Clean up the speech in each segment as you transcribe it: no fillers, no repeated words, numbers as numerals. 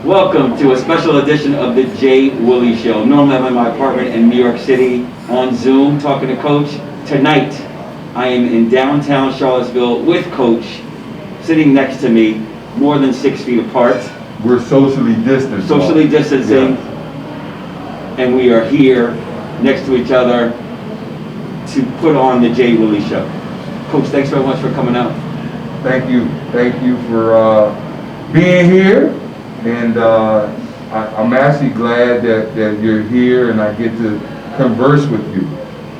Welcome to a special edition of the JWILLY Show. Normally I'm in my apartment in New York City on Zoom talking to Coach. Tonight I am in downtown Charlottesville with Coach, sitting next to me, more than 6 feet apart. We're socially distant. Socially distancing, and we are here next to each other to put on the JWILLY Show. Coach, thanks very much for coming out. Thank you for being here. And I'm actually glad that you're here and I get to converse with you.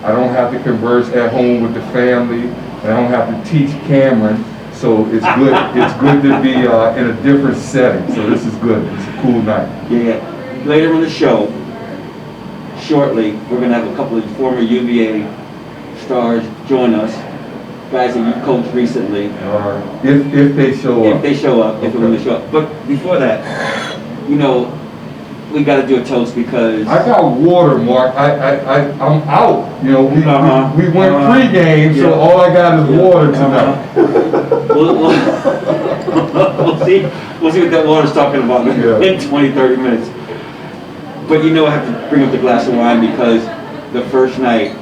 I don't have to converse at home with the family, and I don't have to teach Cameron, so it's good. It's good to be in a different setting, so this is good. It's a cool night. Yeah. Later in the show, shortly, we're going to have a couple of former UVA stars join us, guys that you coached recently. If they show up. If they show up, if they're going to show up. But before that, you know, we got to do a toast because I got water, Mark. I'm out. You know, we went pre-game, so all I got is water tonight. We'll see what that water's talking about in 20-30 minutes. But you know, I have to bring up the glass of wine because the first night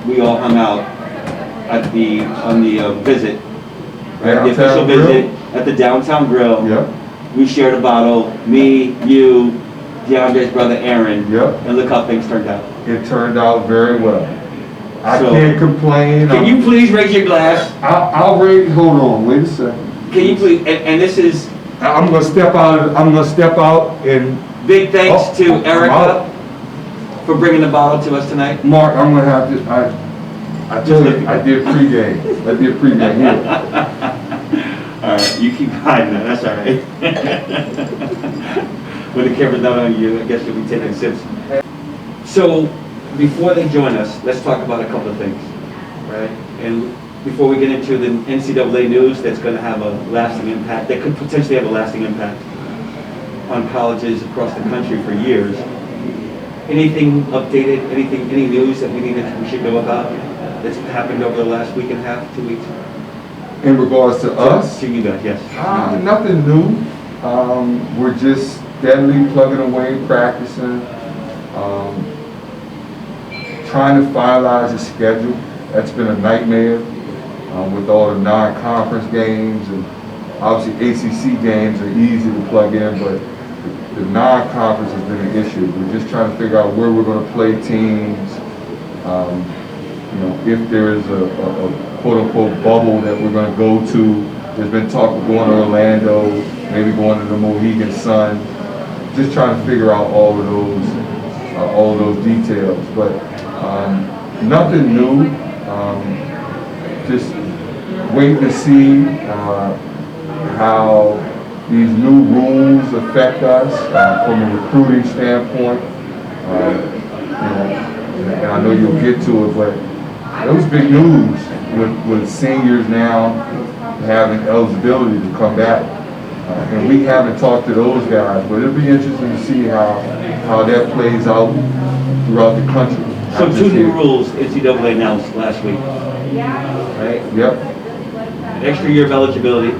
we all hung out on the visit, right? The official visit at the downtown grill. Yep. We shared a bottle, me, you, De'Andre's brother Aaron, yep. And look how things turned out. It turned out very well. I can't complain. Can you please raise your glass? I'll raise. Hold on, wait a second. Can you please? And this is. I'm gonna step out and. Big thanks to Erica for bringing the bottle to us tonight. Mark, I'm gonna have to. I told you, I did pregame here. All right, you keep hiding that. That's all right. When the camera's not on you, I guess you'll be taking sips. So, before they join us, let's talk about a couple of things, right? And before we get into the NCAA news that's going to have a lasting impact, that could potentially have a lasting impact on colleges across the country for years. Anything updated? Any news that we should know about that's happened over the last week and a half, 2 weeks? In regards to us? To you guys, yes. Nothing new. We're just steadily plugging away, practicing, trying to finalize a schedule. That's been a nightmare with all the non-conference games, and obviously ACC games are easy to plug in, but the non-conference has been an issue. We're just trying to figure out where we're going to play teams. You know, if there is a quote-unquote bubble that we're going to go to. There's been talk of going to Orlando, maybe going to the Mohegan Sun. Just trying to figure out all of those details. But nothing new. Just waiting to see how these new rules affect us from a recruiting standpoint. And I know you'll get to it, but it was big news with seniors now having eligibility to come back. And we haven't talked to those guys, but it'll be interesting to see how that plays out throughout the country. So 2 new rules NCAA announced last week, right? Yep. An extra year of eligibility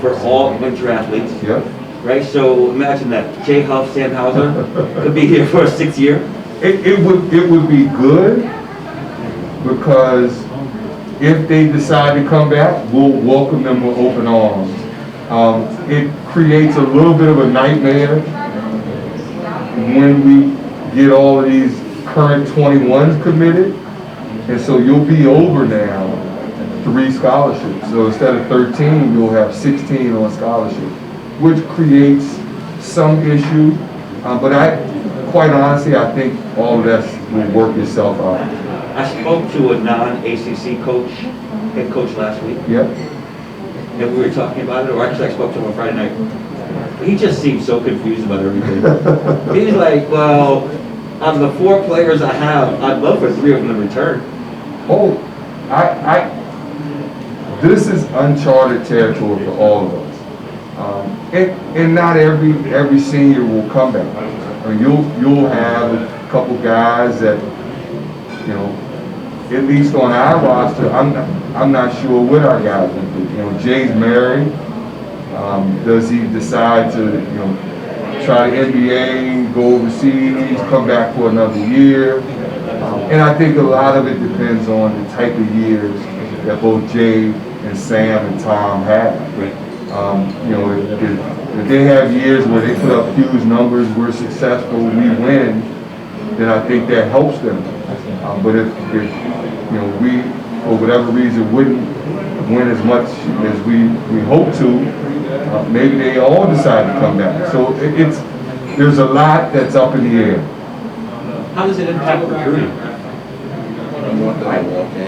for all winter athletes. Yep. Right, so imagine that Jay Huff, Sandhauser could be here for a 6th year. It would be good because if they decide to come back, we'll welcome them with open arms. It creates a little bit of a nightmare when we get all of these current 21s committed, and so you'll be over now 3 scholarships. So instead of 13, you'll have 16 on scholarship, which creates some issue. But quite honestly, I think all of that will work itself out. I spoke to a non-ACC coach, head coach last week. Yep. And we were talking about it, or actually I spoke to him on Friday night. He just seemed so confused about everything. He's like, well, out of the 4 players I have, I'd love for 3 of them to return. Oh, this is uncharted territory for all of us. And not every senior will come back. I mean, you'll have a couple guys that, you know, at least on our roster, I'm not sure what our guys will do. You know, Jay's married. Does he decide to, you know, try the NBA, go overseas, come back for another year. And I think a lot of it depends on the type of years that both Jay and Sam and Tom have. You know, if they have years where they put up huge numbers, we're successful, we win, then I think that helps them. But if you know, we, for whatever reason, wouldn't win as much as we hope to, maybe they all decide to come back. So there's a lot that's up in the air. How does it impact recruiting?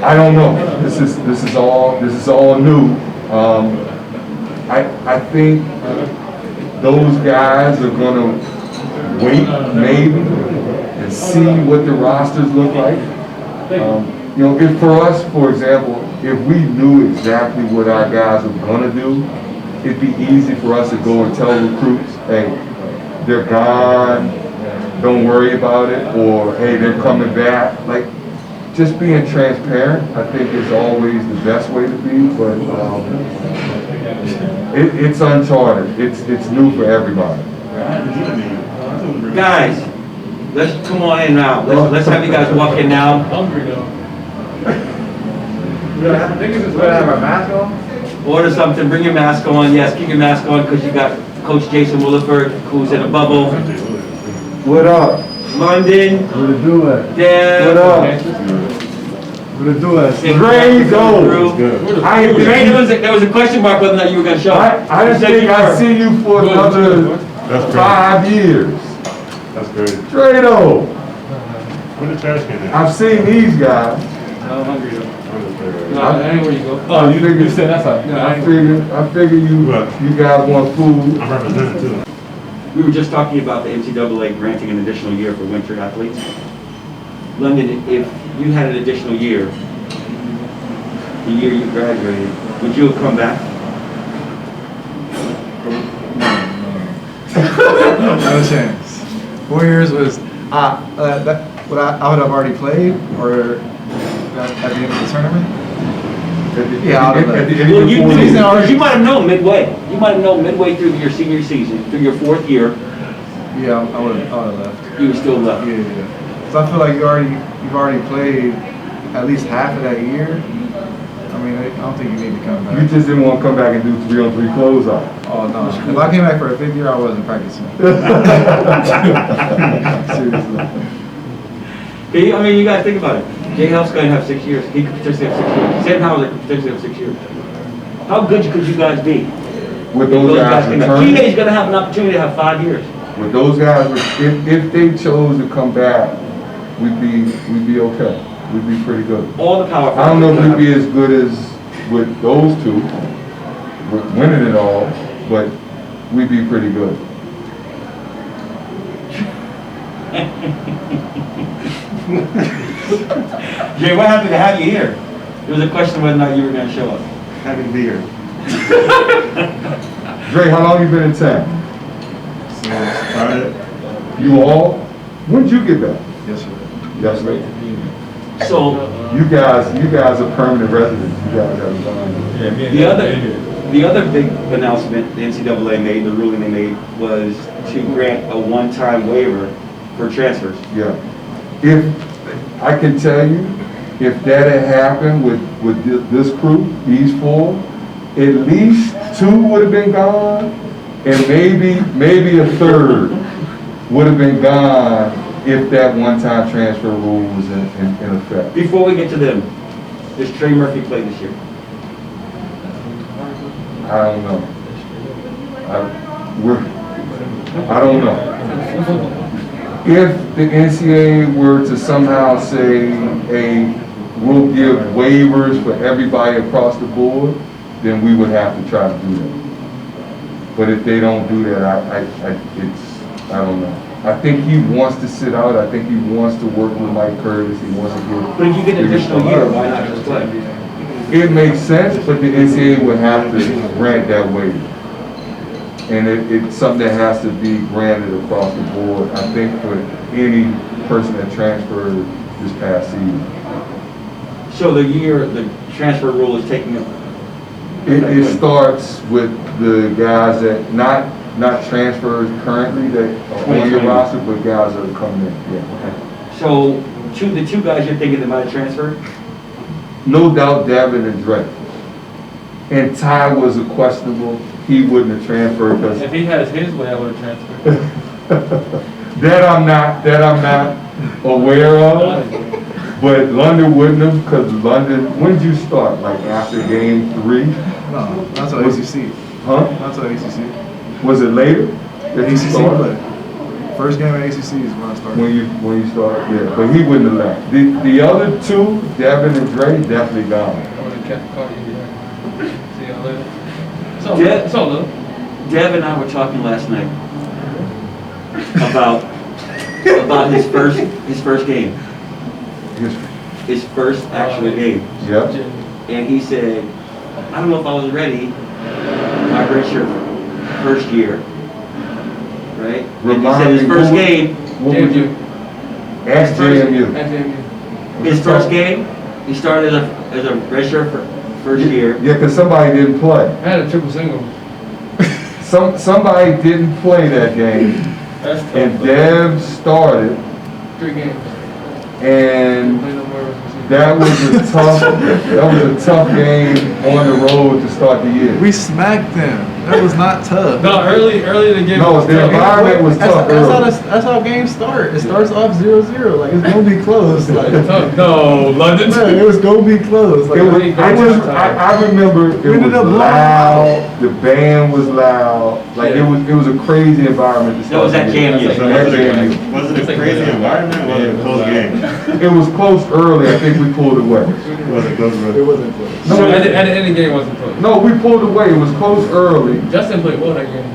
I don't know. This is all new. I think those guys are gonna wait maybe and see what the rosters look like. You know, if for us, for example, if we knew exactly what our guys were gonna do, it'd be easy for us to go and tell recruits, hey, they're gone, don't worry about it, or hey, they're coming back. Like, just being transparent, I think, is always the best way to be, but it's uncharted. It's new for everybody. Guys, let's come on in now. Let's have you guys walk in now. Niggas is gonna have our mask on? Order something, bring your mask on. Yes, keep your mask on because you got Coach Jason Williford, who's in a bubble. What up? London. What it do at? Dan. What up? What it do at? Great goal. There was a question mark whether or not you were going to show up. I didn't think I'd see you for another 5 years. That's great. Drado. Put the trash can in. I've seen these guys. I'm hungry though. No, That ain't where you go. Oh, you figured- said that's a. I figure you guys want food. I'm representing too. We were just talking about the NCAA granting an additional year for winter athletes. London, if you had an additional year, the year you graduated, would you have come back? No chance. 4 years was, what I would have already played, or at the end of the tournament? Yeah, I'll do that. Well, years. you might have known midway. You might have known midway through your senior season, through your 4th year, Yeah, I would have left. you were still left. Yeah. So I feel like you've already played at least half of that year. I mean, I don't think you need to come back. You just didn't want to come back and do 3-on-3 closeout. Oh no! If I came back for a 5th year, I wasn't practicing. Seriously. I mean, you gotta think about it. Jay Huff's gonna have 6 years. He could potentially have 6 years. Sam Howard could potentially have 6 years. How good could you guys be? With those guys came back? returning, TJ's gonna have an opportunity to have 5 years. with those guys, if they chose to come back, we'd be okay. We'd be pretty good. All the power. I don't know if we'd be as good as with those two, with winning it all, but we'd be pretty good. Jay, what happened to have you here? It was a question whether or not you were gonna show up. Happy to be here. Dre, how long you been in town? Started. You all? When'd you get back? Yesterday. Yesterday. So You guys are permanent residents. You guys have done. the other big announcement the NCAA made, the ruling they made, was to grant a one-time waiver for transfers. Yeah. If, I can tell you, if that had happened with this crew, these 4, at least 2 would have been gone, and maybe a 3rd would have been gone if that one-time transfer rule was in effect. Before we get to them, does Trey Murphy play this year? I don't know. I don't know. If the NCAA were to somehow say, hey, we'll give waivers for everybody across the board, then we would have to try to do that. But if they don't do that, I don't know. I think he wants to sit out. I think he wants to work with Mike Curtis. He wants to get. But if you get an additional year, why not just play? It makes sense, but the NCAA would have to grant that waiver. And it's something that has to be granted across the board, I think, for any person that transferred this past season. So the transfer rule is taking up. It starts with the guys that, not not transfers currently that are on your roster, but guys that are coming in, yeah. Okay. So, the two guys you're thinking that might have transferred? No doubt Devon and De'Andre. And Ty was a questionable, he wouldn't have transferred because If he has his way, I would have transferred. that I'm not aware of. But London wouldn't have, because London, when did you start? Like after game 3? No, that's what ACC. Huh? That's what ACC. Was it later that you ACC started? play. First game at ACC is when I started. When you started, yeah. But he wouldn't have left. The other two, Devon and Dre, definitely gone. I would have kept calling you. See y'all later. It's all little. Dev and I were talking last night about his first game, his first actual game. Yep. And he said, I don't know if I was ready, my redshirt first year, right? And he said his first game, JMU. Ask JMU. At JMU. his first game, he started as a redshirt for first year. Yeah, because somebody didn't play. I had a triple single. Somebody didn't play that game, That's tough. and Dev started, 3 games. and Play no more. that was a tough game on the road to start the year. We smacked them. That was not tough. No, early in the game. No, was the tough. environment was tough early. That's how games start. It starts off 0-0. Like, it's gonna be close. Like, Tough. No, London. man, it was gonna be close. Like, It was, Great I time. remember it We ended was up loud, the band was loud, like Yeah. it was a crazy environment to That was start at the year. JMU. So At was JMU. it a crazy environment or was it a close game? It was close early, I think we pulled away. Was it close? it wasn't close. No, So at the end of the game wasn't close. No, we pulled away, it was close early, Justin played well that game.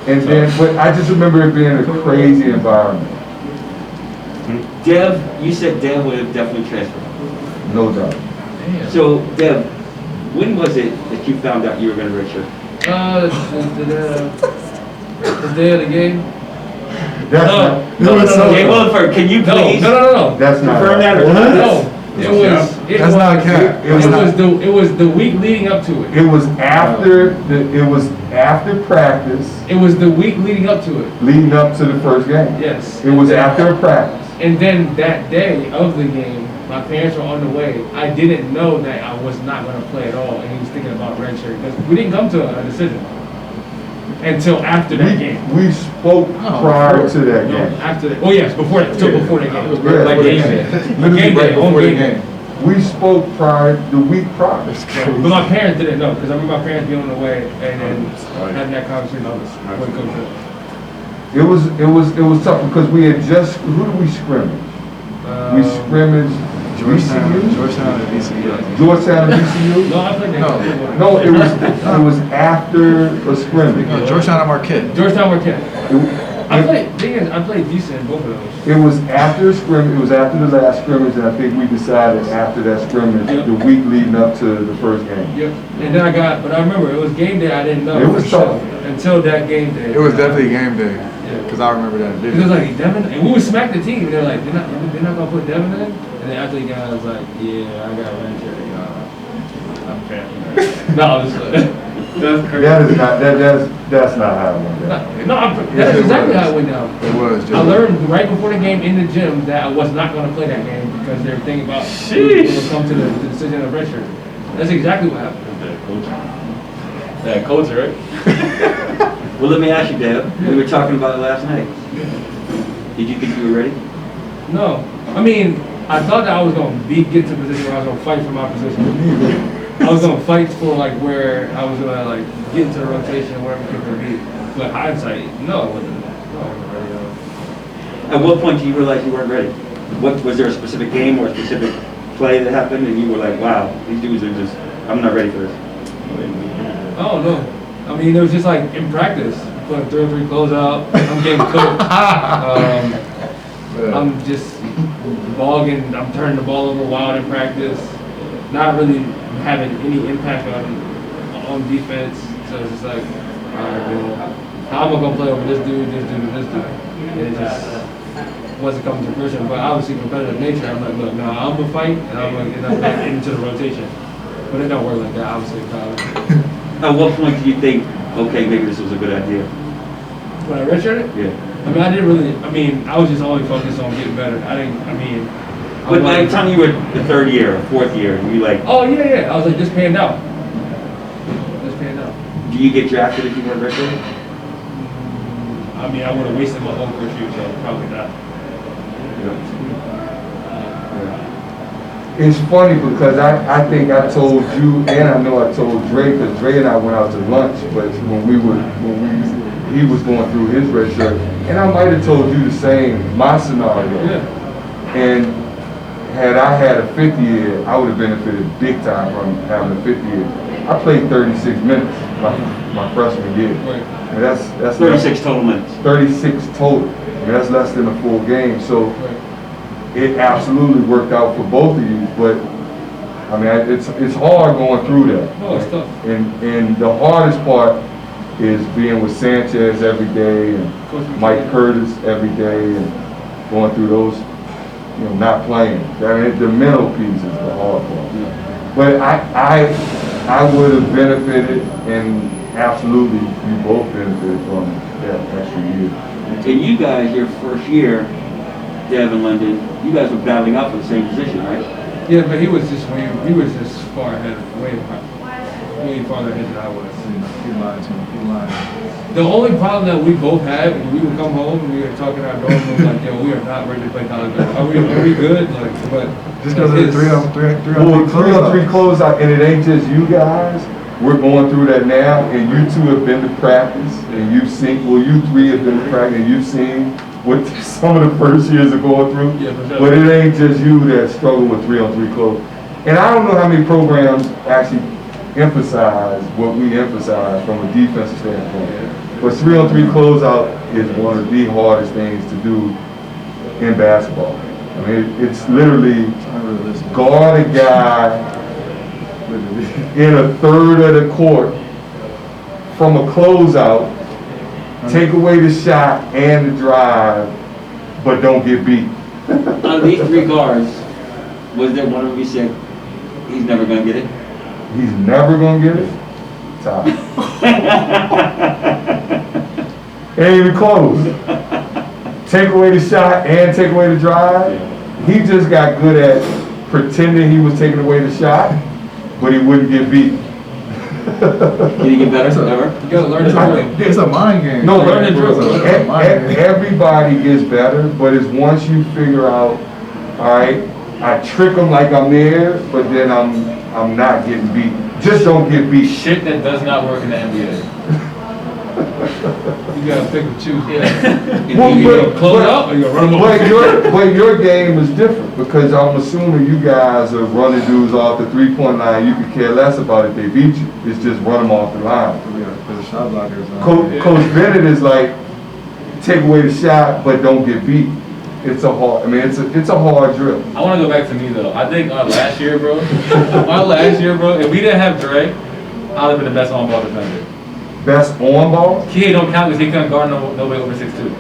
and then, but I just remember it being a crazy environment, Dev, you said Dev would have definitely transferred. no doubt. Damn. So, Dev, when was it that you found out you were going to redshirt? The day of the game. That's No. not, Jay Williford, can you No, please no. that's not. confirm that or right. not? No, That's not a cap. It was the week leading up to it. It was after practice, It was the week leading up to it. leading up to the first game. Yes. It was after practice. And then that day of the game, my parents were on the way. I didn't know that I was not going to play at all, and he was thinking about redshirt because we didn't come to a decision until after that game. We spoke prior to that No, game. after that. Oh yes, before that. Still before that game. Yeah, Like before game the day. Literally Game right day, on before the game day. game. We spoke the week prior. But my parents didn't know because I remember my parents being on the way and then having that conversation. Before it comes It was tough because we had just, who did we scrimmage? We scrimmaged Georgetown VCU? and VCU. Georgetown and VCU? No, I played that game. No, it was after a scrimmage. No, Georgetown and Marquette. Georgetown Marquette. I It- played decent in both of those. It was after a scrimmage, it was after the last scrimmage, and I think we decided after that scrimmage, the week leading up to the first game. Yep. And then but I remember it was game day. I didn't know. It was tough. until that game day. It was definitely game day. Yeah. Because I remember that. It was like Devon, and we would smack the team. And they're like, they're not gonna put Devon in. And then after the game, I was like, yeah, I got ran here. I'm fat. No, I'm just that's crazy. That's not how it went down. That's exactly how it went down. It was. I learned right before the game in the gym that I was not going to play that game because they were thinking about will come to the decision of redshirt. That's exactly what happened. That culture, right? Well, let me ask you, Dad. We were talking about it last night. Did you think you were ready? No. I mean, I thought that I was going to get to a position where I was going to fight for my position. I was going to fight for like where I was going to like get into the rotation wherever it could be. But hindsight, no, I wasn't. No, I wasn't ready at all. At what point do you realize you weren't ready? What was there a specific game or a specific play that happened and you were like, wow, these dudes are just, I'm not ready for this. I don't know. I mean, it was just like in practice, putting 3-3 closeout. I'm getting cooked. I'm just bogging. I'm turning the ball over wild in practice. Not really having any impact on defense. So it's just like, all right, well, how am I gonna play over this dude, and this dude? And it just wasn't coming to fruition. But obviously, competitive nature. I'm like, look, no, I'm gonna fight, and I'm gonna get into the rotation. But it don't work like that, obviously, in college. At what point do you think, okay, maybe this was a good idea? When I redshirted? Yeah. I mean, I didn't really, I mean, I was just always focused on getting better. I But by the time you were the third year, or fourth year, you like, oh, yeah. I was like, just panned out. Just panned out. do you get drafted if you weren't redshirted? I mean, I would have wasted my whole first year, so probably not. It's funny because I think I told you, and I know I told Dre, because Dre and I went out to lunch, but he was going through his red shirt, and I might have told you the same, my scenario. Yeah. And had I had a fifth year, I would have benefited big time from having a fifth year. I played 36 minutes my freshman year. Right. And that's 36 total minutes. 36 total. I mean, that's less than a full game. So Right. it absolutely worked out for both of you. But I mean, it's hard going through that. No, it's tough. And the hardest part is being with Sanchez every day and Coach Mike Curtis every day and going through those, not playing. I mean, the mental piece is the hard part. But I would have benefited, and absolutely you both benefited from that extra year. And you guys, your first year, Devon, London, you guys were battling out for the same position, right? Yeah, but he was just far ahead, way farther ahead than I was. He lied to me. He lied. The only problem that we both had when we would come home and we were talking in our dorm room, like, yo, we are not ready to play college basketball. Are we good? Like, but Just because of the Well, 3-on-3 3-on-3 closeout, and it ain't just you guys. We're going through that now, and you two have been to practice, and you've seen, you three have been to practice, and you've seen what some of the first years are going through. Yeah, for sure. But it ain't just you that struggle with 3-on-3 close. And I don't know how many programs actually emphasize what we emphasize from a defensive standpoint. But 3-on-3 closeout is one of the hardest things to do in basketball. I mean, it's literally guard a guy in a third of the court from a closeout, take away the shot and the drive, but don't get beat. Out of these three guards, was there one of them you said, he's never gonna get it? He's never gonna get it? Top. Ain't even close. Take away the shot and take away the drive. He just got good at pretending he was taking away the shot, but he wouldn't get beat. Did he get better ever? you gotta learn to do it. It's a mind game. No, Learn and drill. It's a mind game. everybody gets better, but it's once you figure out, all right, I trick them like I'm there, but then I'm not getting beat. Just don't get beat. Shit that does not work in the NBA. You gotta pick and choose. Well, You gonna close it up or you gonna run them over? But your game is different because I'm assuming you guys are running dudes off the 3-point line. You could care less about if they beat you. It's just run them off the line. Because the shot blockers. Coach Bennett is like, take away the shot, but don't get beat. It's a hard. I mean, it's a hard drill. I want to go back to me though. I think last year, bro. If we didn't have Dre, I would have been the best on-ball defender. Best on ball. He don't count because he couldn't guard nobody over 6'2".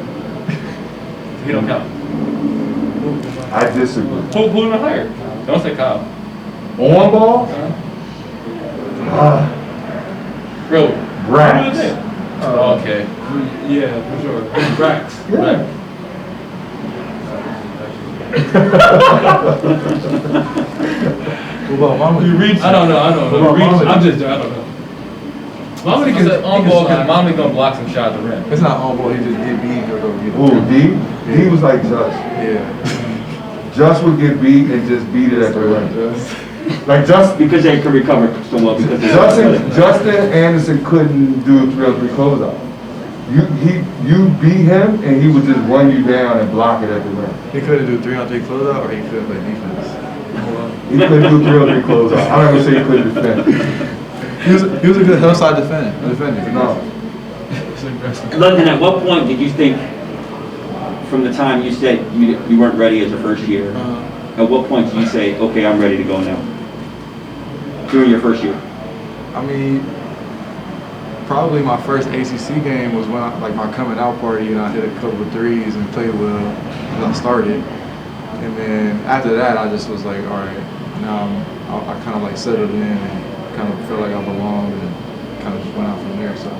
He don't count. I disagree. Who even higher? Don't say Kyle. On ball. Bro. Brax. Oh, okay. Yeah, for sure. Racks. Yeah. What about Mama? You reach. I don't know. Reach. I don't know. Mama He said on ball because Mommy gonna block some shots at the rim. It's not on ball. He just get beat or go get Ooh, D? He was like Just. Yeah. Just would get beat and just beat it at the rim. Like Just. Because they could recover so well because Justin Anderson couldn't do a 3-on-3 closeout. You beat him and he would just run you down and block it at the rim. He couldn't do 3-on-3 closeout, or he couldn't play defense. He couldn't do 3-on-3 closeout. I'm not gonna say he couldn't defend. He was a good hillside defender. No. London, at what point did you think, from the time you said you weren't ready as a first year, at what point did you say, okay, I'm ready to go now? During your first year? I mean, probably my first ACC game was when my coming out party, and I hit a couple of threes and played well as I started. And then after that, I just was like, all right, now I kind of like settled in and kind of felt like I belonged and kind of just went out from there. So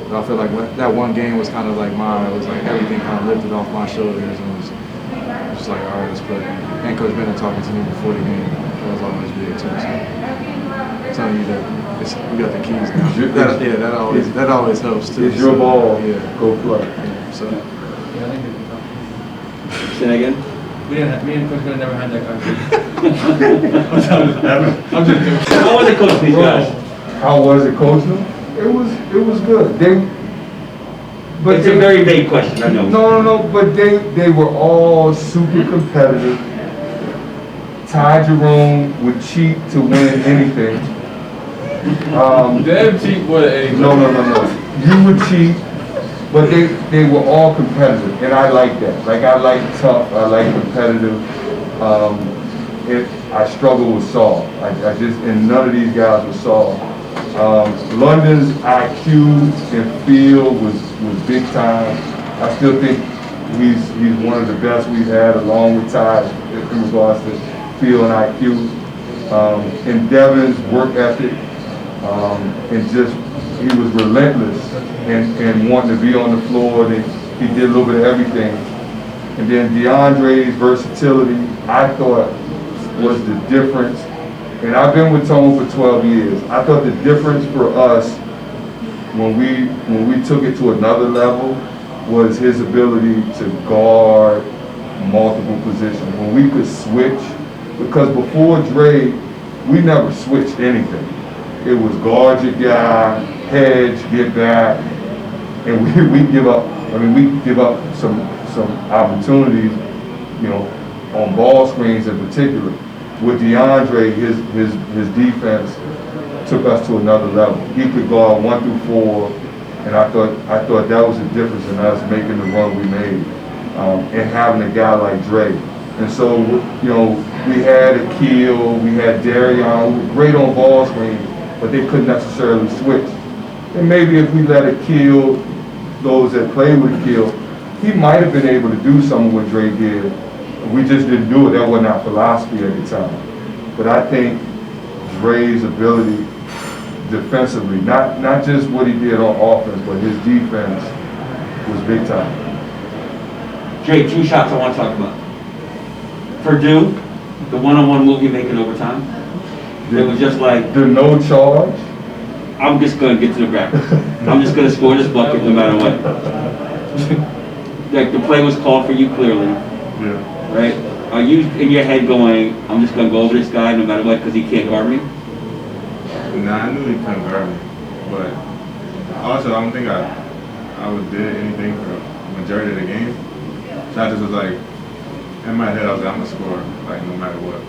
But I feel like that one game was kind of like mine. It was like everything kind of lifted off my shoulders and was just like, all right, let's play. And Coach Bennett talking to me before the game. That was always big too. So I'm telling you that we got the keys now. That always helps too. It's your ball. Yeah. Go play. Yeah, so. Yeah, I think it'd be tough. Say that again? Me and Coach Bennett never had that conversation. I'm just joking. How was it coaching these guys? How was it coaching them? It was good. It's a very vague question, I know. No, but they were all super competitive. Ty Jerome would cheat to win anything. Damn cheap more than anything. No. You would cheat, but they were all competitive, and I like that. Like, I like tough, I like competitive. I struggle with soft. And none of these guys were soft. London's IQ and feel was big time. I still think he's one of the best we've had, along with Ty, in regards to feel and IQ. And Devon's work ethic, and just, he was relentless and wanting to be on the floor, and he did a little bit of everything. And then De'Andre's versatility, I thought, was the difference. And I've been with Tone for 12 years. I thought the difference for us when we took it to another level was his ability to guard multiple positions. When we could switch, because before Dre, we never switched anything. It was guard your guy, hedge, get back, and we give up. I mean, we give up some opportunities, on ball screens in particular. With De'Andre, his defense took us to another level. He could guard 1 through 4, and I thought that was the difference in us making the run we made, and having a guy like Dre. And so, we had Akil, we had Darion, who were great on ball screens, but they couldn't necessarily switch. And maybe if we let Akil, those that played with Akil, he might have been able to do some of what Dre did. We just didn't do it. That wasn't our philosophy at the time. But I think Dre's ability defensively, not just what he did on offense, but his defense was big time. Dre, 2 shots I want to talk about. Purdue, the one-on-one move you make in overtime. It was just like, The no charge. I'm just going to get to the graphic. I'm just going to score this bucket no matter what. Like, the play was called for you clearly. Yeah. Right? Are you in your head going, I'm just going to go over this guy no matter what because he can't guard me? Nah, I knew he couldn't guard me, but also I don't think I was did anything for the majority of the game. So I just was like, in my head I was like, I'm gonna score, like no matter what.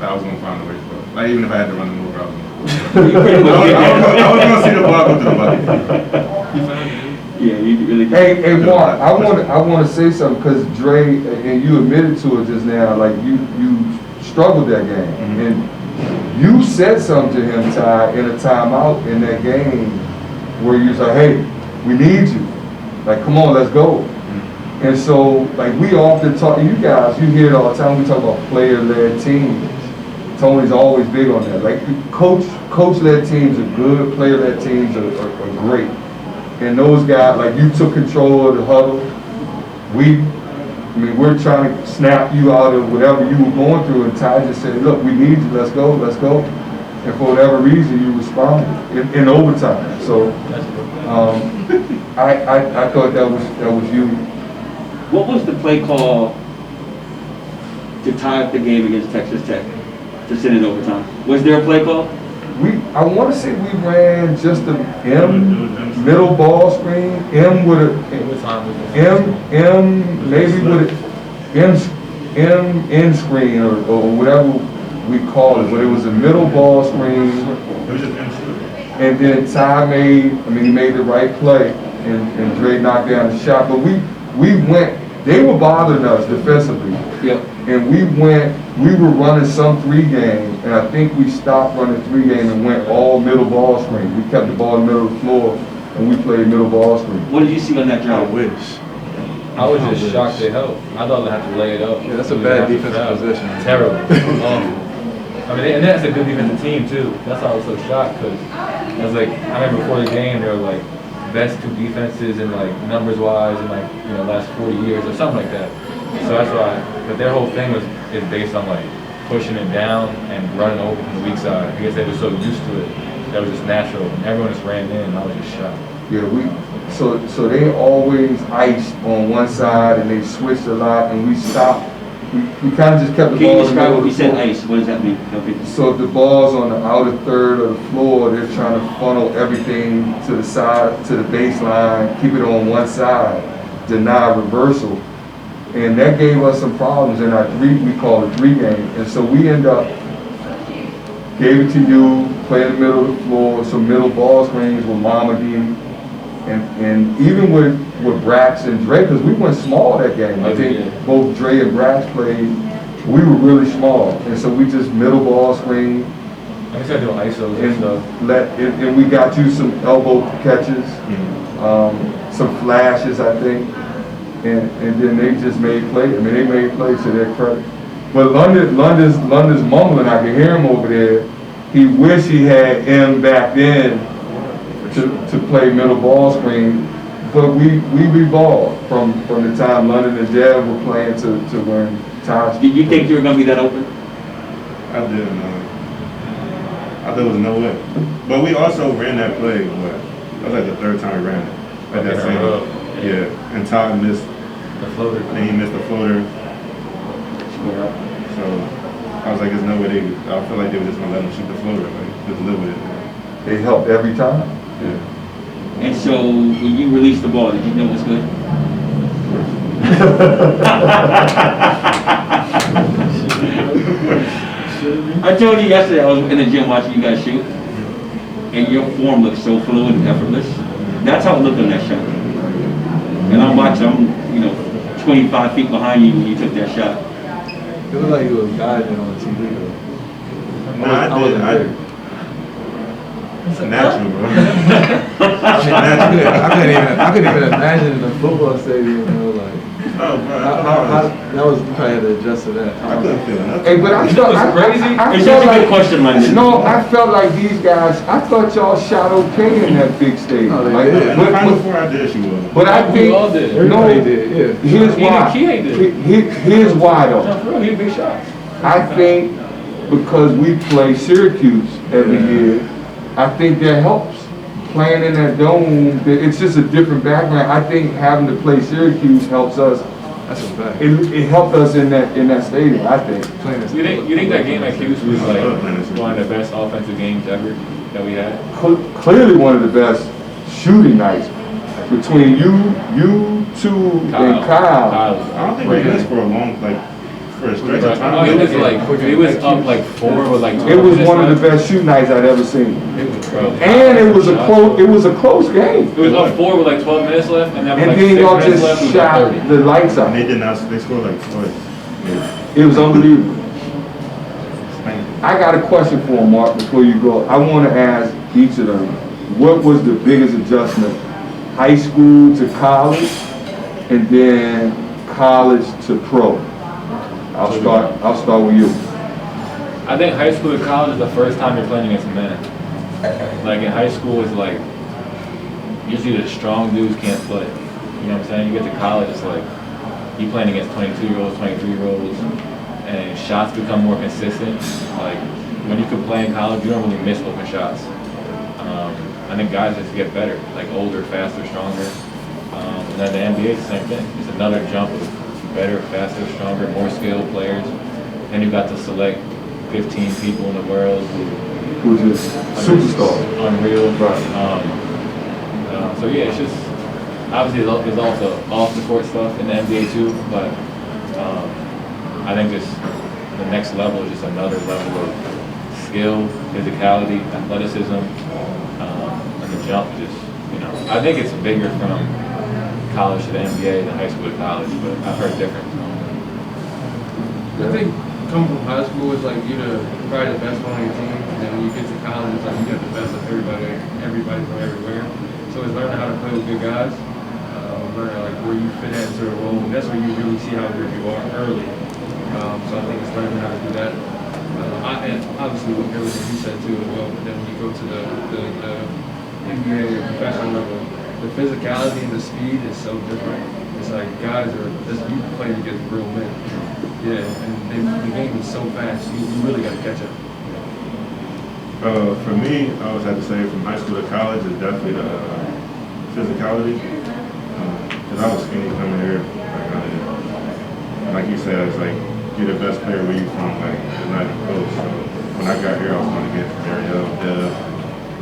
I was gonna find a way to score. Like even if I had to run the move, I was gonna see the ball go to the bucket. Yeah, you really did. Hey, Mark, I want to say something because Dre, and you admitted to it just now, like you struggled that game. And you said something to him, Ty, in a timeout in that game where you was like, hey, we need you. Like, come on, let's go. And so, like, we often talk, you guys, you hear it all the time, we talk about player-led teams. Tony's always big on that. Like, coach-led teams are good, player-led teams are great. And those guys, like, you took control of the huddle. We're trying to snap you out of whatever you were going through, and Ty just said, look, we need you, let's go. And for whatever reason, you responded in overtime. So, I thought that was you. What was the play call to tie up the game against Texas Tech to send it overtime? Was there a play call? I want to say we ran just an M middle ball screen, M with a M maybe with a M end screen or whatever we call it, but it was a middle ball screen. It was just instant. And then Ty he made the right play, and Dre knocked down the shot. But we went. They were bothering us defensively. Yep. And we were running some 3 game, and I think we stopped running 3 game and went all middle ball screen. We kept the ball in the middle of the floor, and we played middle ball screen. What did you see on that I drive? wish. I was just shocked they helped. I thought they had to lay it up. Yeah, that's a bad defensive position. Terrible. And that's a good defensive team too. That's why I was so shocked because I was like, I remember before the game they were like, best two defenses in like numbers wise in like, you know, last 40 years or something like that. So that's why, but their whole thing is based on like pushing it down and running over from the weak side. I guess they were so used to it that was just natural, and everyone just ran in, and I was just shocked. Yeah, so they always iced on one side, and they switched a lot, and we stopped. We kind of just kept the Can you ball. describe what we said ice? What does that mean? Help me. So if the ball's on the outer third of the floor, they're trying to funnel everything to the side, to the baseline, keep it on one side, deny reversal. And that gave us some problems in our we call it 3 game. And so we end up, gave it to you, play in the middle of the floor, some middle ball screens with Mama D. And even with Brax and Dre, because we went small that game. I think both Dre and Brax played, we were really small. And so we just middle ball screen. I guess I do ISOs and stuff. And we got you some elbow catches, some flashes, I think. And then they just made plays. I mean, they made plays to their credit. But London's mumbling. I can hear him over there. He wish he had M back then to play middle ball screen. But we revolved from the time London and Dev were playing to when Tosh. Did you think you were going to be that open? I didn't know. I thought there was no way. But we also ran that play, that was like the 3rd time we ran it. Like that same. Yeah, and Todd missed the floater. And he missed the floater. So I was like, there's no way I feel like they were just gonna let him shoot the floater, like just live with it. They helped every time. Yeah. And so when you released the ball, did you know it was good? I told you yesterday I was in the gym watching you guys shoot, and your form looks so fluid and effortless. That's how it looked on that shot. And I'm watching, I'm 25 feet behind you when you took that shot. It looked like you was guiding on the TV though. It's a natural, bro. I couldn't even imagine in a football stadium, like. Oh, bro. That was, you probably had to adjust to that. I couldn't feel nothing. Hey, but I felt It's just a good question, man. I felt like these guys, I thought y'all shot okay in that big stadium. No, they like, did. Before I did, she was. But I think, We all did. Everybody did, yeah. Here's why. Here's why though. No, for real, he had big shots. I think because we play Syracuse every year, I think that helps. Playing in that dome, it's just a different background. I think having to play Syracuse helps us. That's a fact. It helped us in that stadium, I think. You think that game at Houston was like one of the best offensive games ever that we had? Clearly one of the best shooting nights between you two, and Kyle. I don't think we missed for a long, for a stretch of time. It was up like 4 with like 12 It was minutes one of left. the best shooting nights I'd ever seen. Bro, And it was a close game. It was up 4 with like 12 minutes left, and then with And like then 6 y'all minutes left, it just was shot like 30. the lights And they out. did not, they scored like twice. It was unbelievable. Yeah. I got a question for him, Mark, before you go. I want to ask each of them, what was the biggest adjustment? High school to college, and then college to pro? I'll start with you. I think high school to college is the first time you're playing against men. Like in high school, it's like usually the strong dudes can't play. You know what I'm saying? You get to college, it's like you playing against 22-year-olds, 23-year-olds, and shots become more consistent. Like when you can play in college, you don't really miss open shots. I think guys just get better, like older, faster, stronger. And then the NBA is the same thing. It's another jump of better, faster, stronger, more skilled players. Then you got to select 15 people in the world Who's just superstar? Unreal. Right. So yeah, it's just obviously there's also off the court stuff in the NBA too, but I think just the next level is just another level of skill, physicality, athleticism, and the jump. Just I think it's bigger from college to the NBA than high school to college, but I've heard different. I think coming from high school is like you're probably the best one on your team, and then when you get to college, it's like you got the best of everybody from everywhere. So it's learning how to play with good guys, learning like where you fit into the role, and that's where you really see how good you are early. So I think it's learning how to do that. And obviously with everything you said too as well, but then when you go to the NBA professional level, the physicality and the speed is so different. It's like guys are just you playing against real men. Yeah, and the game is so fast. You really got to catch up. For me, I always have to say from high school to college is definitely the physicality. Because I was skinny coming here. Like you said, it's like you're the best player where you from. Like it's not even close. So when I got here, I was going against Mariel,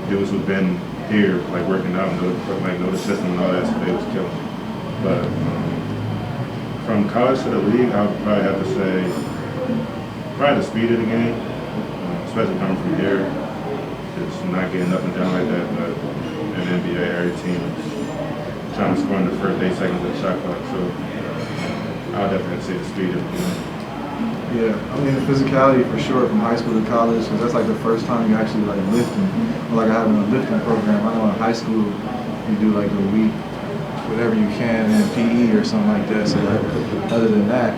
dudes who've been here, like working out, know the system and all that, so they was killing me. But from college to the league, I would probably have to say probably the speed of the game, especially coming from here. It's not getting up and down like that, but in the NBA, every team is trying to score in the first 8 seconds of the shot clock. So I would definitely say the speed of the game. Yeah, I mean the physicality for sure from high school to college, because that's like the first time you actually like lifting, or like having a lifting program. I know in high school you do like a week, whatever you can in PE or something like that. So like, other than that,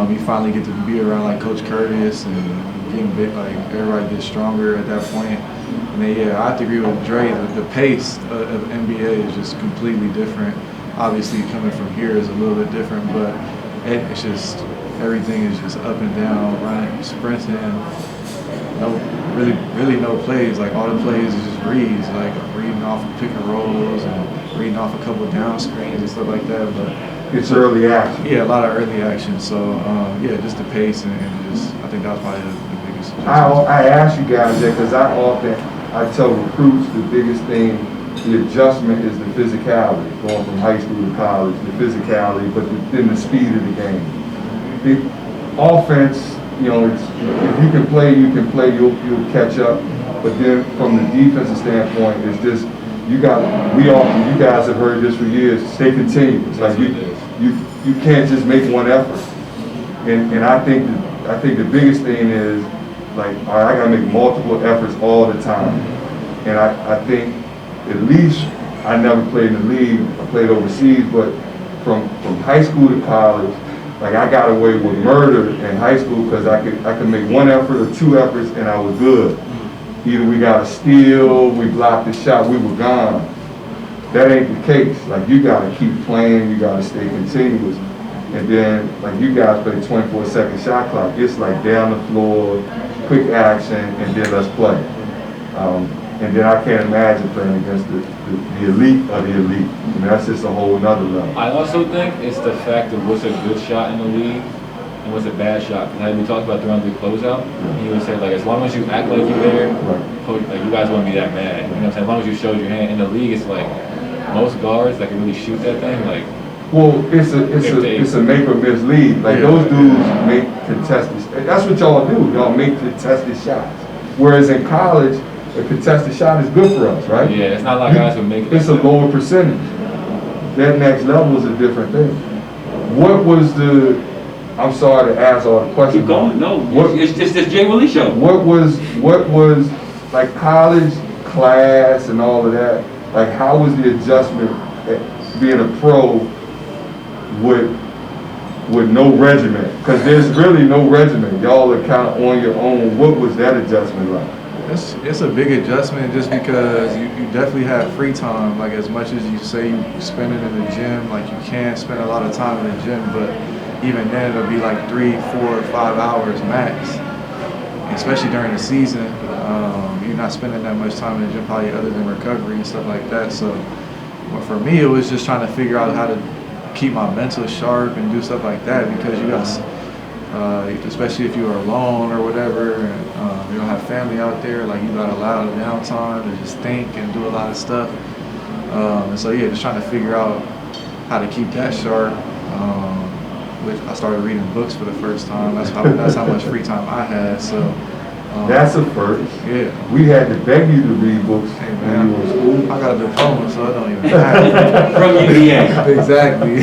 you finally get to be around like Coach Curtis and getting big, like everybody gets stronger at that point. And then yeah, I have to agree with Dre. The pace of NBA is just completely different. Obviously, coming from here is a little bit different, but it's just everything is just up and down, running, sprinting. Really no plays. Like all the plays is just reads, like reading off of pick and rolls and reading off a couple of down screens and stuff like that. But It's early action. yeah, a lot of early action. So yeah, just the pace and just I think that was probably the biggest. I ask you guys that because I tell recruits the biggest thing, the adjustment is the physicality, going from high school to college, the physicality, but then the speed of the game. The offense, you know, if you can play, you'll catch up. But then from the defensive standpoint, it's just you guys have heard this for years. Stay continuous. Like you can't just make one effort. And I think the biggest thing is like, all right, I gotta make multiple efforts all the time. And I think at least I never played in the league. I played overseas, but from high school to college, like I got away with murder in high school because I could make one effort or two efforts and I was good. Either we got a steal, we blocked the shot, we were gone. That ain't the case. Like you gotta keep playing, you gotta stay continuous. And then like you guys play 24-second shot clock. It's like down the floor, quick action, and then let's play. And then I can't imagine playing against the elite of the elite. I mean, that's just a whole nother level. I also think it's the fact of what's a good shot in the league and what's a bad shot. Because we talked about during the closeout, and he would say like, as long as you act like you're there, like you guys won't be that mad. You know what I'm saying? As long as you showed your hand. In the league, it's like most guards that can really shoot that thing. Like, well, it's a make or miss league. Like those dudes make contested. That's what y'all do. Y'all make contested shots. Whereas in college, a contested shot is good for us, right? yeah, it's not like guys would make it. It's a lower percentage. That next level is a different thing. What was the? I'm sorry to ask all the questions. Keep going. No, it's just this JWILLY show. What was like college class and all of that? Like how was the adjustment at being a pro with no regimen? Because there's really no regimen. Y'all are kind of on your own. What was that adjustment like? It's a big adjustment just because you definitely have free time. Like as much as you say you spend it in the gym, like you can spend a lot of time in the gym, but even then it'll be like 3, 4, 5 hours max. Especially during the season, you're not spending that much time in the gym probably other than recovery and stuff like that. So but for me, it was just trying to figure out how to keep my mental sharp and do stuff like that because you got, especially if you're alone or whatever, and you don't have family out there, like you got a lot of downtime to just think and do a lot of stuff. And so yeah, just trying to figure out how to keep that sharp. Which I started reading books for the first time. That's how much free time I had. So that's a first. Yeah. We had to beg you to read books Hey, when man, you were in school. I got a diploma, so it don't even matter. From UVA. Exactly.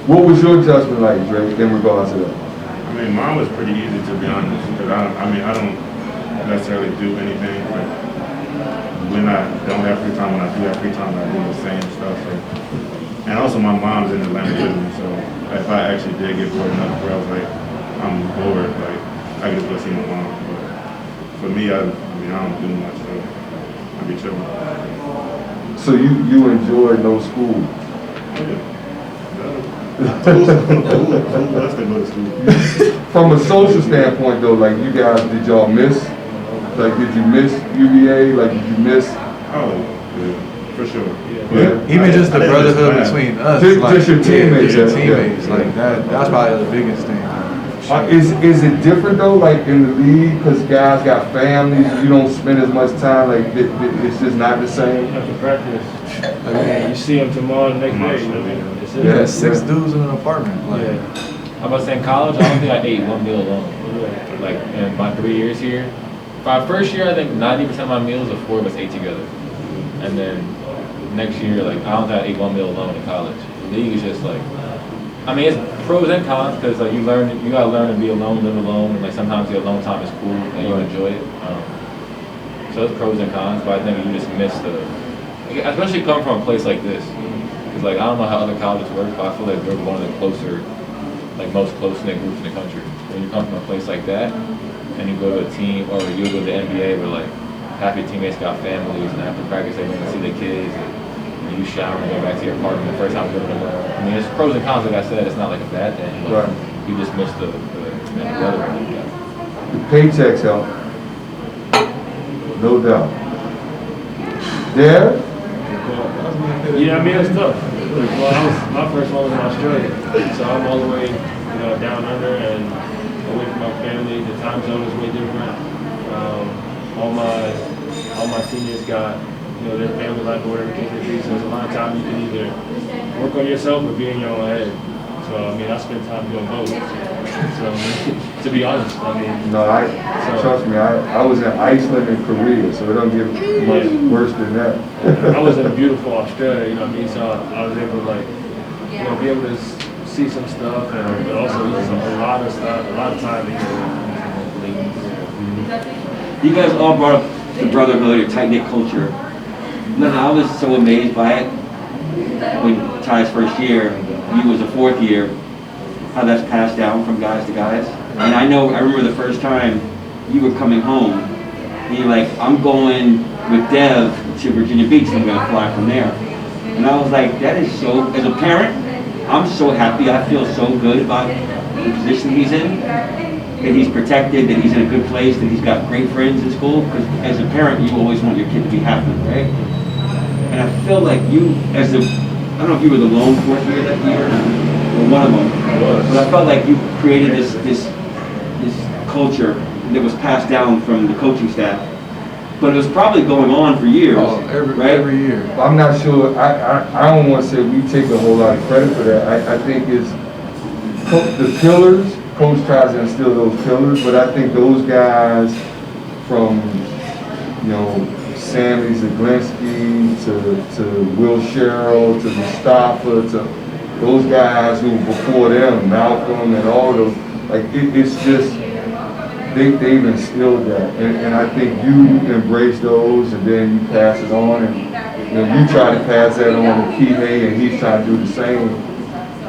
What was your adjustment like, Dre, in regards to that? I mean, mine was pretty easy to be honest. Because I don't necessarily do anything, but when I don't have free time, when I do have free time, I do the same stuff. So. And also, my mom's in Atlanta with me, so if I actually did get bored enough where I was like, I'm bored, like I could just go see my mom. But for me, I don't do much, so I'd be chilling. So you enjoyed no school? From a social standpoint though, like you guys, did y'all miss? Like did you miss UVA? Like did you miss? Oh, yeah, for sure. Yeah. Even just the brotherhood between us, Just your teammates. just your teammates, Yeah. like that's probably the biggest thing. Is it different though, like in the league, because guys got families, you don't spend as much time, like it's just not the same? After practice, I mean, you see them tomorrow, the next day, you know what I mean? It's Yeah. Six dudes in an apartment. Like, Yeah. I'm about to say in college, I don't think I ate one meal alone. Like in my 3 years here, my first year, I think 90% of my meals, the four of us ate together. And then next year, like I don't think I ate one meal alone in college. The league is just like, I mean, it's pros and cons because like you gotta learn to be alone, live alone, and like sometimes the alone time is cool and you enjoy it. So it's pros and cons, but I think you just miss especially coming from a place like this. Because like I don't know how other colleges work, but I feel like we're one of the closer, like most close-knit groups in the country. When you come from a place like that, and you go to a team, or you go to the NBA where like half your teammates got families, and after practice they want to see their kids, and you shower and go back to your apartment the first time you go to work. I mean, it's pros and cons. Like I said, it's not like a bad thing, but you just miss the weather. The paychecks help, no doubt. Yeah? Yeah, I mean, it's tough. Well, my first one was in Australia, so I'm all the way, down under and away from my family. The time zone is way different. All my teammates got, their family life or whatever the case may be. So there's a lot of time you can either work on yourself or be in your own head. So I mean, I spent time doing both. So to be honest, I mean. No, trust me, I was in Iceland and Korea, so it don't get much worse than that. I was in beautiful Australia, you know what I mean? So I was able to be able to see some stuff, but also just a lot of stuff, a lot of time. You guys all brought up the brotherhood, your tight-knit culture. No, I was so amazed by it when Ty's first year, you was the fourth year, how that's passed down from guys to guys. And I remember the first time you were coming home, and you're like, I'm going with Dev to Virginia Beach, and I'm gonna fly from there. And I was like, that is so, as a parent, I'm so happy, I feel so good about the position he's in, that he's protected, that he's in a good place, that he's got great friends in school, because as a parent, you always want your kid to be happy, right? And I feel like you, I don't know if you were the lone fourth year that year, or one of them, but I felt like you created this culture that was passed down from the coaching staff. But it was probably going on for years, right? Every year. I'm not sure, I don't want to say we take a whole lot of credit for that. I think it's the pillars, coach tries to instill those pillars, but I think those guys from, Sammy Zaglinski to Will Sherrill to Mustafa to those guys who before them, Malcolm and all those, like it's just, they've instilled that. And I think you embrace those and then you pass it on and you try to pass that on to Kihei and he's trying to do the same.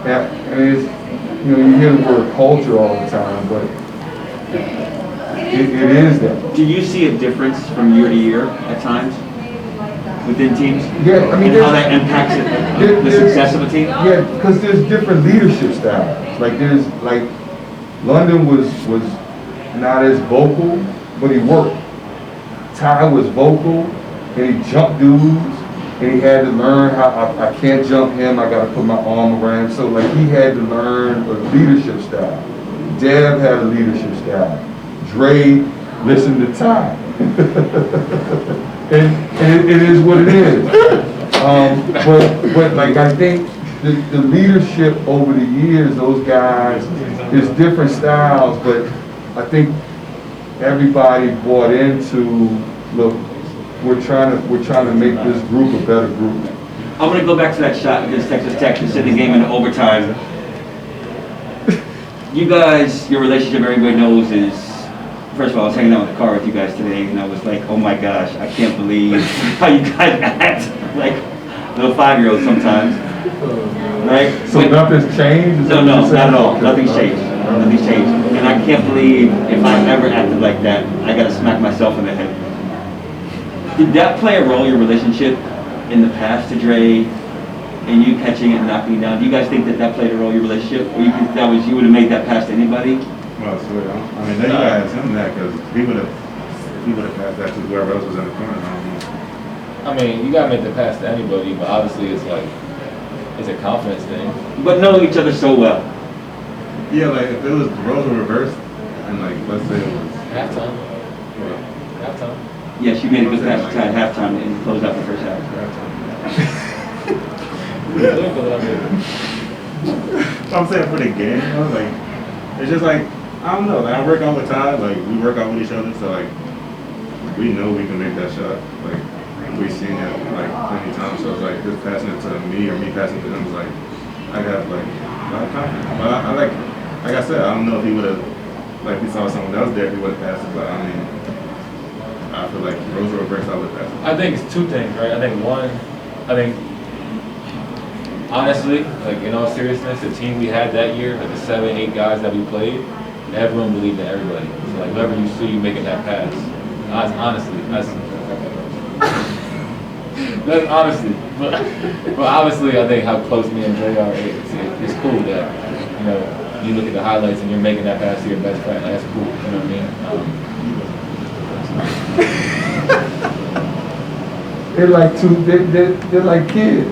And it's, you hear the word culture all the time, but it is that. Do you see a difference from year to year at times within teams? Yeah, I mean, and how that impacts the success of a team? Yeah, because there's different leadership styles. Like London was not as vocal, but he worked. Ty was vocal, and he jumped dudes, and he had to learn how I can't jump him. I got to put my arm around him. So like he had to learn a leadership style. Dev had a leadership style. Dre listened to Ty. and it is what it is. But like I think the leadership over the years, those guys, there's different styles, but I think everybody bought into, look, we're trying to make this group a better group. I'm going to go back to that shot against Texas Tech to send the game into overtime. You guys, your relationship, everybody knows is, first of all, I was hanging out in the car with you guys today, and I was like, oh my gosh, I can't believe how you guys act like little 5-year-olds sometimes, right? So nothing's changed? No, not at all. Nothing's changed. Nothing's changed. And I can't believe if I ever acted like that, I got to smack myself in the head. Did that play a role in your relationship in the past to Dre, and you catching it and knocking it down, do you guys think that that played a role in your relationship? Or you think that was, you would have made that pass to anybody? Well, swear. I mean, then you gotta ask him that because he would have passed that to whoever else was in the corner. I don't know. I mean, you gotta make the pass to anybody, but obviously it's like, it's a confidence thing. But know each other so well. Yeah, like if it was the roles were reversed, and like let's say it was Halftime. well, Halftime. Yes, you made a good pass at halftime and closed out the first half. I'm saying for the game, you know, like it's just like I don't know. Like I work out with Ty, like we work out with each other, so like we know we can make that shot. Like we've seen it like plenty of times. So it's like just passing it to me or me passing it to him is like I got like a lot of confidence. But I like I said, I don't know if he would have like we saw someone else there, if he would have passed it. But I mean, I feel like roles were reversed, I would have passed it. I think it's two things, right? I think one, honestly, like in all seriousness, the team we had that year, like the 7, 8 guys that we played, everyone believed in everybody. So like whoever you see making that pass, honestly, that's honestly. But obviously, I think how close me and Dre are, it's cool that you look at the highlights and you're making that pass to your best friend. Like, that's cool. You know what I mean? They're like they're like kids.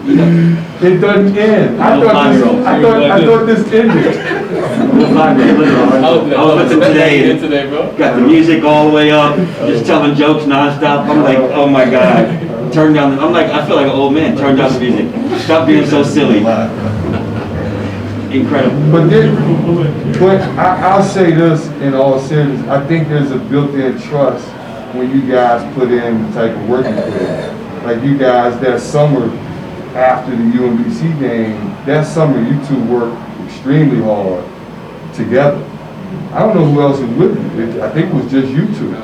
It doesn't end. I thought this ended. I was with him today, today, bro. got the music all the way up, just telling jokes nonstop. I'm like, oh my God. Turn down I'm like, I feel like an old man. Turn down the music. Stop being so silly. Incredible. But I'll say this in all seriousness. I think there's a built-in trust when you guys put in the type of work you put in. Like you guys, that summer after the UMBC game, that summer you two worked extremely hard together. I don't know who else was with you. I think it was just you two.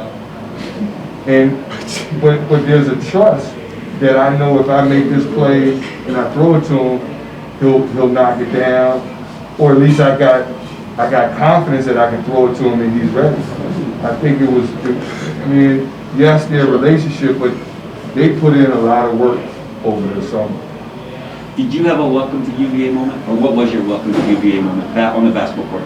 But there's a trust that I know if I make this play and I throw it to him, he'll knock it down, or at least I got confidence that I can throw it to him and he's ready. I think it was. I mean, yes, their relationship, but they put in a lot of work over the summer. Did you have a welcome to UVA moment? Or what was your welcome to UVA moment on the basketball court?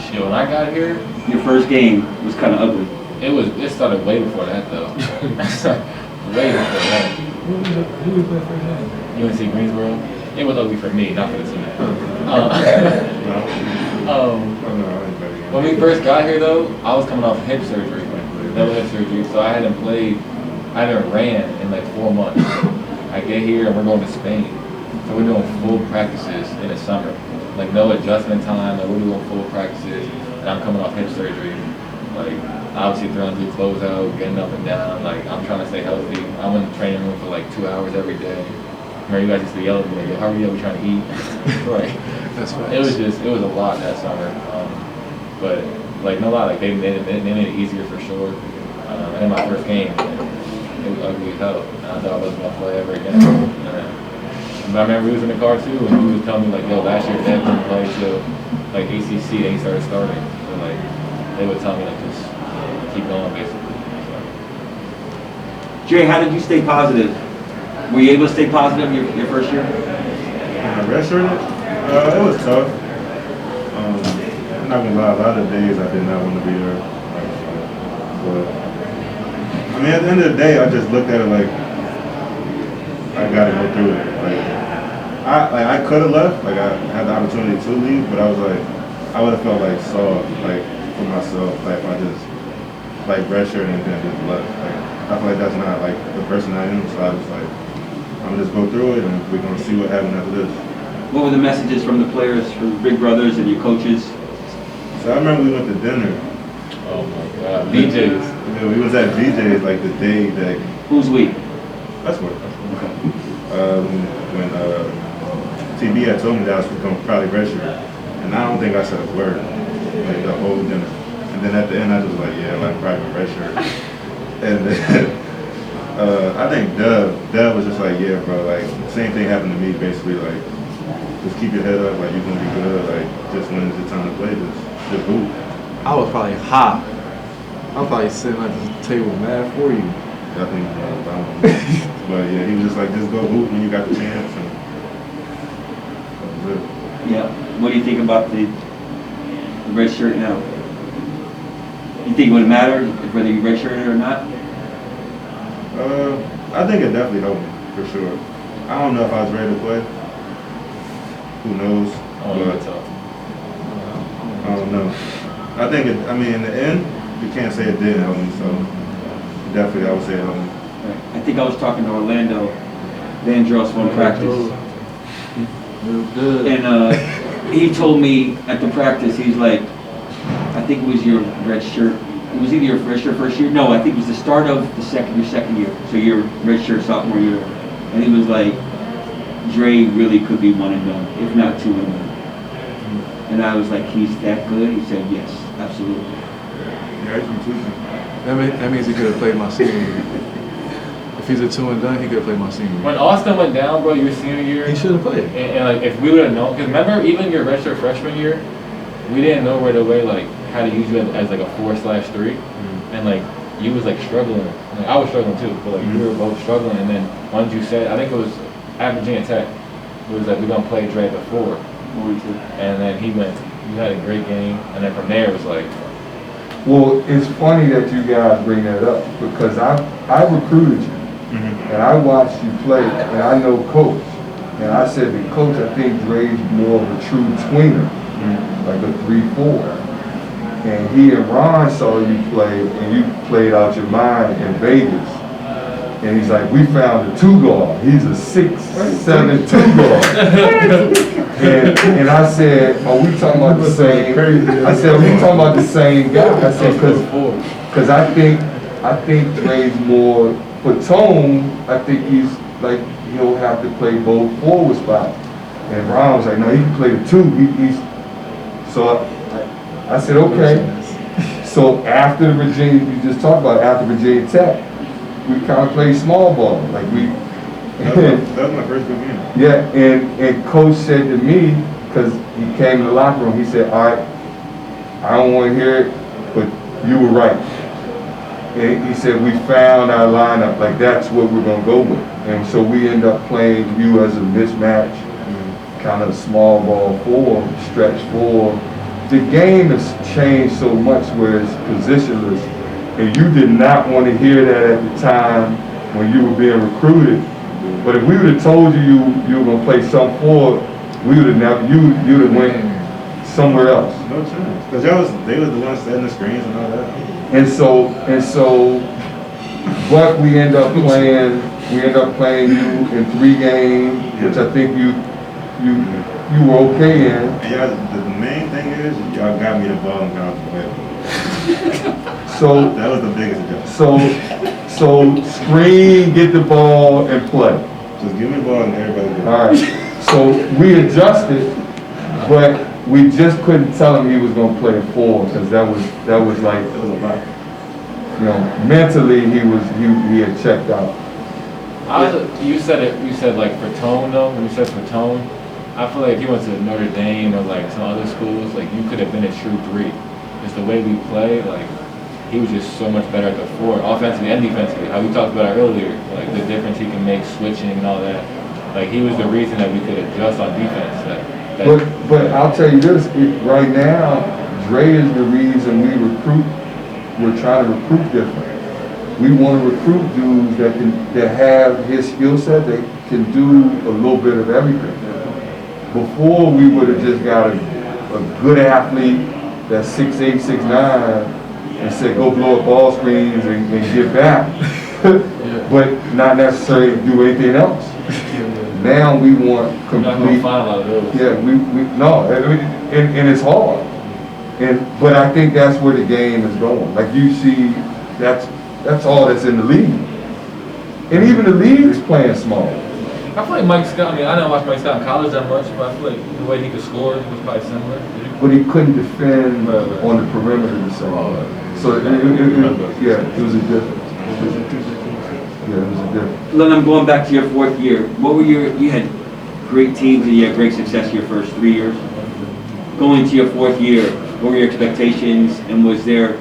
Shit, when I got here, Your first game was kind of ugly. it started way before that though. Way before that. Who was that first game? UNC Greensboro. It was ugly for me, not for the team. When we first got here though, I was coming off hip surgery, double hip surgery, so I haven't ran in like 4 months. I get here and we're going to Spain, so we're doing full practices in the summer, like no adjustment time. Like we're doing full practices, and I'm coming off hip surgery, like obviously throwing through closeout, getting up and down. Like I'm trying to stay healthy. I'm in the training room for like 2 hours every day. Remember you guys used to yell at me, like, hurry up, we're trying to eat. Right. That's right. It was a lot that summer. But like no lie, like they made it easier for sure. And in my first game, it was ugly as hell. And I thought I wasn't gonna play ever again. But I remember we was in the car too, and he was telling me like, yo, last year Dad didn't play till like ACC, then he started starting. So like they would tell me like just keep going basically. So. Jay, how did you stay positive? Were you able to stay positive your first year? Redshirted? It was tough. I'm not gonna lie, a lot of days I did not want to be there. But I mean, at the end of the day, I just looked at it like I gotta go through it. I could have left, like I had the opportunity to leave, but I was like, I would have felt like soft, like for myself, like if I just like redshirted and then just left. Like I feel like that's not like the person I am, so I was like, I'm gonna just go through it and we're gonna see what happens after this. What were the messages from the players, from Big Brothers and your coaches? So I remember we went to dinner. Oh my God, BJ's. Yeah, we was at BJ's like the day that. Who's we? That's what. When TB had told me that I was going to probably redshirt, and I don't think I said a word like the whole dinner. And then at the end I was like, yeah, like probably redshirt. And then I think Dub was just like, yeah, bro, like same thing happened to me basically, like just keep your head up, like you're gonna be good, like just when it's the time to play, just hoop. I was probably hot. I was probably sitting at the table mad for you. definitely but yeah, he was just like, just go hoop when you got the chance. And that was it. Yeah. What do you think about the red shirt now? You think it would matter whether you redshirted or not? I think it definitely helped me, for sure. I don't know if I was ready to play. Who knows? But I don't know. I think it, I mean, in the end, you can't say it didn't help me, so definitely I would say it helped me. I think I was talking to Orlando Vandross on practice. And he told me at the practice, he's like, I think it was your red shirt. It was either your red shirt first year. No, I think it was the start of the your second year. So your red shirt sophomore year. And he was like, Dre really could be one and done, if not two and done. And I was like, he's that good? He said, yes, absolutely. Yeah, he's completely. That means he could have played my senior year. If he's a 2 and done, he could have played my senior year. When Austin went down, bro, your senior year, He should have played. and like if we would have known, because remember even your redshirt freshman year, we didn't know right away like how to use you as like a 4/3, and like you was like struggling. Like I was struggling too, but like we were both struggling. And then once you said, I think it was at Virginia Tech, it was like we're gonna play Dre before, and then he went. You had a great game, and then from there it was like. Well, it's funny that you guys bring that up because I recruited you and I watched you play and I know Coach. And I said to Coach, I think Dre's more of a true tweener, like a 3-4. And he and Ron saw you play and you played out your mind in Vegas. And he's like, we found a 2-guard. He's a 6'7" 2-guard. And I said, are we talking about the same? I said, are we talking about the same guy? I said, because I think Dre's more for tone. I think he's like he'll have to play both forward spots. And Ron was like, no, he can play the 2. So I said, okay. So after the Virginia, you just talked about after Virginia Tech, we kind of played small ball. Like that was my first good game. Yeah, and Coach said to me, because he came in the locker room, he said, all right, I don't want to hear it, but you were right. And he said, we found our lineup, like that's what we're going to go with. And so we end up playing you as a mismatch, kind of small ball 4, stretch 4. The game has changed so much where it's positionless, and you did not want to hear that at the time when you were being recruited. But if we would have told you were going to play some 4, we would have never, you would have went somewhere else. No chance. Because they was the ones setting the screens and all that. And so, but we end up playing you in 3 games, which I think you were okay in. And y'all, the main thing is, y'all got me the ball and got the So that was the biggest adjustment. So screen, get the ball, and play. Just give me the ball and everybody go. All right. So we adjusted, but we just couldn't tell him he was going to play a 4 because that was like, It was a lot. you know, mentally he had checked out. You said like for tone though, when you said for tone, I feel like if you went to Notre Dame or like some other schools, like you could have been a true 3. It's the way we play, like he was just so much better at the 4, offensively and defensively. How we talked about it earlier, like the difference he can make switching and all that. Like he was the reason that we could adjust on defense. But I'll tell you this, right now, Dre is the reason we're trying to recruit different. We want to recruit dudes that have his skill set, that can do a little bit of everything. Before we would have just got a good athlete that's 6'8", 6'9", and said go blow up ball screens and get back, but not necessarily do anything else. Now we want complete. Yeah, no, and it's hard. But I think that's where the game is going. Like you see, that's all that's in the league. And even the league's playing small. I feel like Mike Scott, I mean, I didn't watch Mike Scott in college that much, but I feel like the way he could score was probably similar. But he couldn't defend on the perimeter the same. So it was a difference. Yeah, it was a difference. Len, I'm going back to your 4th year. What were you had great teams and you had great success your first 3 years. Going to your 4th year, what were your expectations, and was there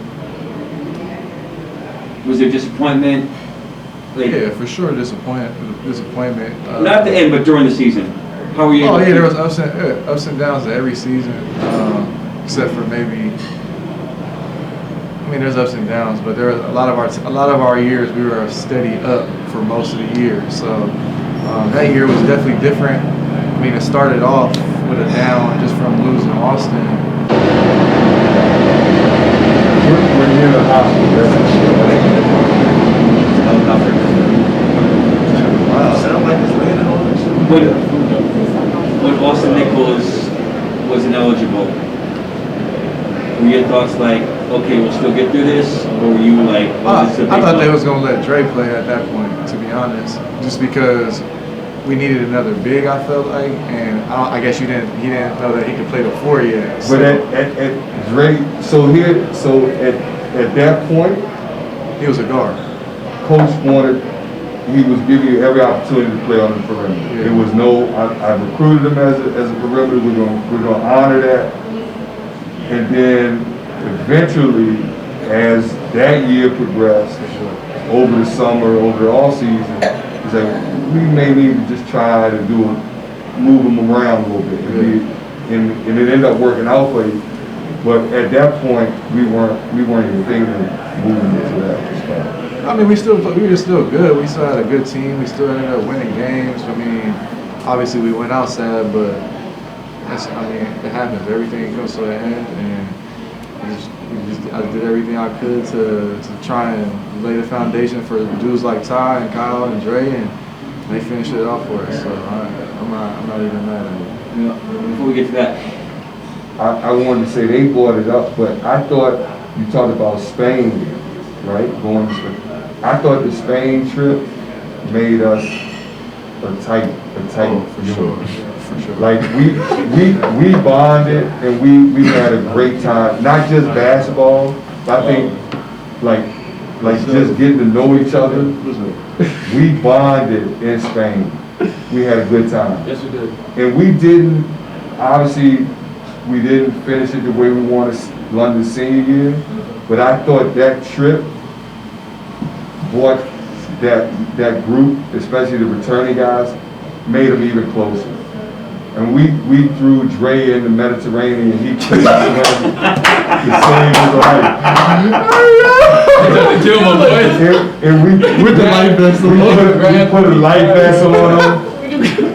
disappointment? Like, Yeah, for sure, disappointment. not at the end, but during the season. How were you? Oh able yeah, to- there was ups and downs to every season, except for maybe. I mean, there's ups and downs, but there are a lot of our years we were steady up for most of the year. So that year was definitely different. I mean, it started off with a down just from losing Austin. We're near the hospital. Wow, sound like it's raining on this. When Austin Nichols was ineligible, were your thoughts like, okay, we'll still get through this, or were you like, oh, this is a big I thought they blow? was gonna let Dre play at that point, to be honest, just because we needed another big. I felt like, and I guess he didn't know that he could play the 4 yet. So But at Dre, so at that point, he was a guard. coach he was giving you every opportunity to play on the perimeter. Yeah. It was no, I recruited him as a perimeter. We're gonna honor that. And then eventually, as that year progressed, over the summer, over the all season, it's like we may need to just try to move him around a little bit. And it ended up working out for you. But at that point, we weren't even thinking of moving into that spot. I mean, we were still good. We still had a good team. We still ended up winning games. I mean, obviously we went outside, but it happens. Everything comes to an end, and I did everything I could to try and lay the foundation for dudes like Ty and Kyle and Dre, and they finished it off for us. So I'm not even mad at it. You know, before we get to that, I wanted to say they brought it up, but I thought you talked about Spain, right? Going to Spain. I thought the Spain trip made us a tight For sure. Like we bonded and we had a great time. Not just basketball, but I think like just getting to know each other. We bonded in Spain. We had a good time. Yes, we did. And we didn't finish it the way we wanted London senior year, but I thought that trip brought that group, especially the returning guys, made them even closer. And we threw Dre in the Mediterranean. He couldn't swim to save his life. And we with the life vest on, we put a life vest on him.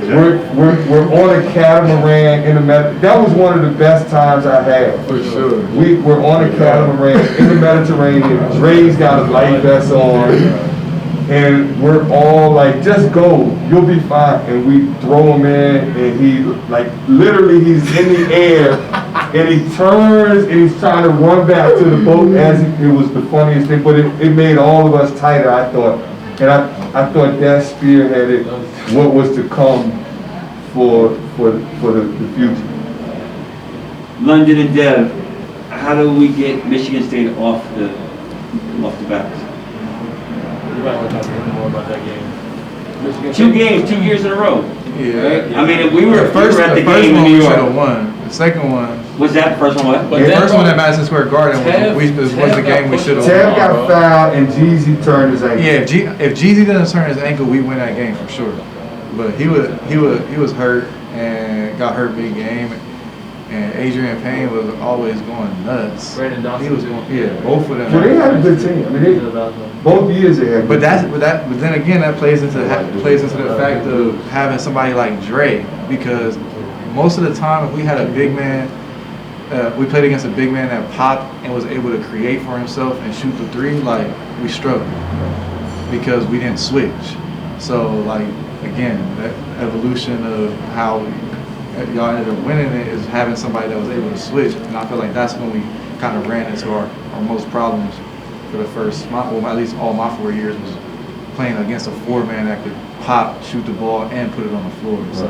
We're on a catamaran in the Mediterranean. That was one of the best times I had. For sure. We're on a catamaran in the Mediterranean. Dre's got a life vest on. And we're all like, just go, you'll be fine. And we throw him in, and he, like, literally he's in the air, and he turns, and he's trying to run back to the boat it was the funniest thing, but it made all of us tighter, I thought. And I thought that spearheaded what was to come for the future. London and Dev, how do we get Michigan State off the back? You might want to talk a little more about that game. Michigan 2 games, 2 years in a row. Yeah. Right? I mean, if we were at the first game one in New we should York. have won. The second one. Was that the first one what? But The that first one brought- at Madison Square Garden was the game we should have Tab won. got fouled, and Jeezy turned his ankle. Yeah, if Jeezy doesn't turn his ankle, we win that game for sure. But he was hurt and got hurt big game, and Adrian Payne was always going nuts. Brandon Dawson He was too. going, both of them. So they had a good team. I mean, both years they had. But then again, that plays into the fact of having somebody like Dre, because most of the time, if we had a big man, we played against a big man that popped and was able to create for himself and shoot the three, like, we struggled because we didn't switch. So, like, again, that evolution of how y'all ended up winning it is having somebody that was able to switch, and I feel like that's when we kind of ran into our most problems for the first, at least all my 4 years, was playing against a 4-man that could pop, shoot the ball, and put it on the floor. So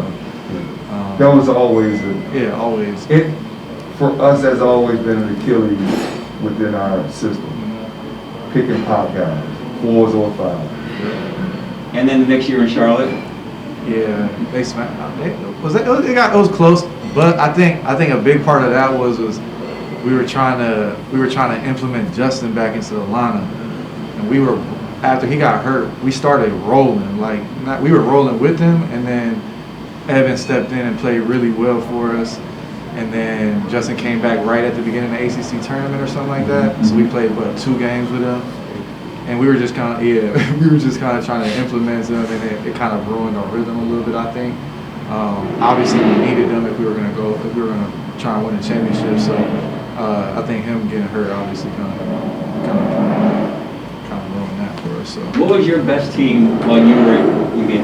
that was always always. It for us has always been an Achilles within our system. Pick and pop guys, 4s or 5s. And then the next year in Charlotte. Yeah, they smacked. It was close, but I think a big part of that was we were trying to implement Justin back into the lineup, and we were after he got hurt, we started rolling. Like, we were rolling with him, and then Evan stepped in and played really well for us. And then Justin came back right at the beginning of the ACC tournament or something like that. So we played, 2 games with him. And we were just kind of, we were just kind of trying to implement them, and it kind of ruined our rhythm a little bit, I think. Obviously, we needed them if we were going to try and win a championship. So I think him getting hurt obviously kind of ruined that for us. So. What was your best team while you were at UVA?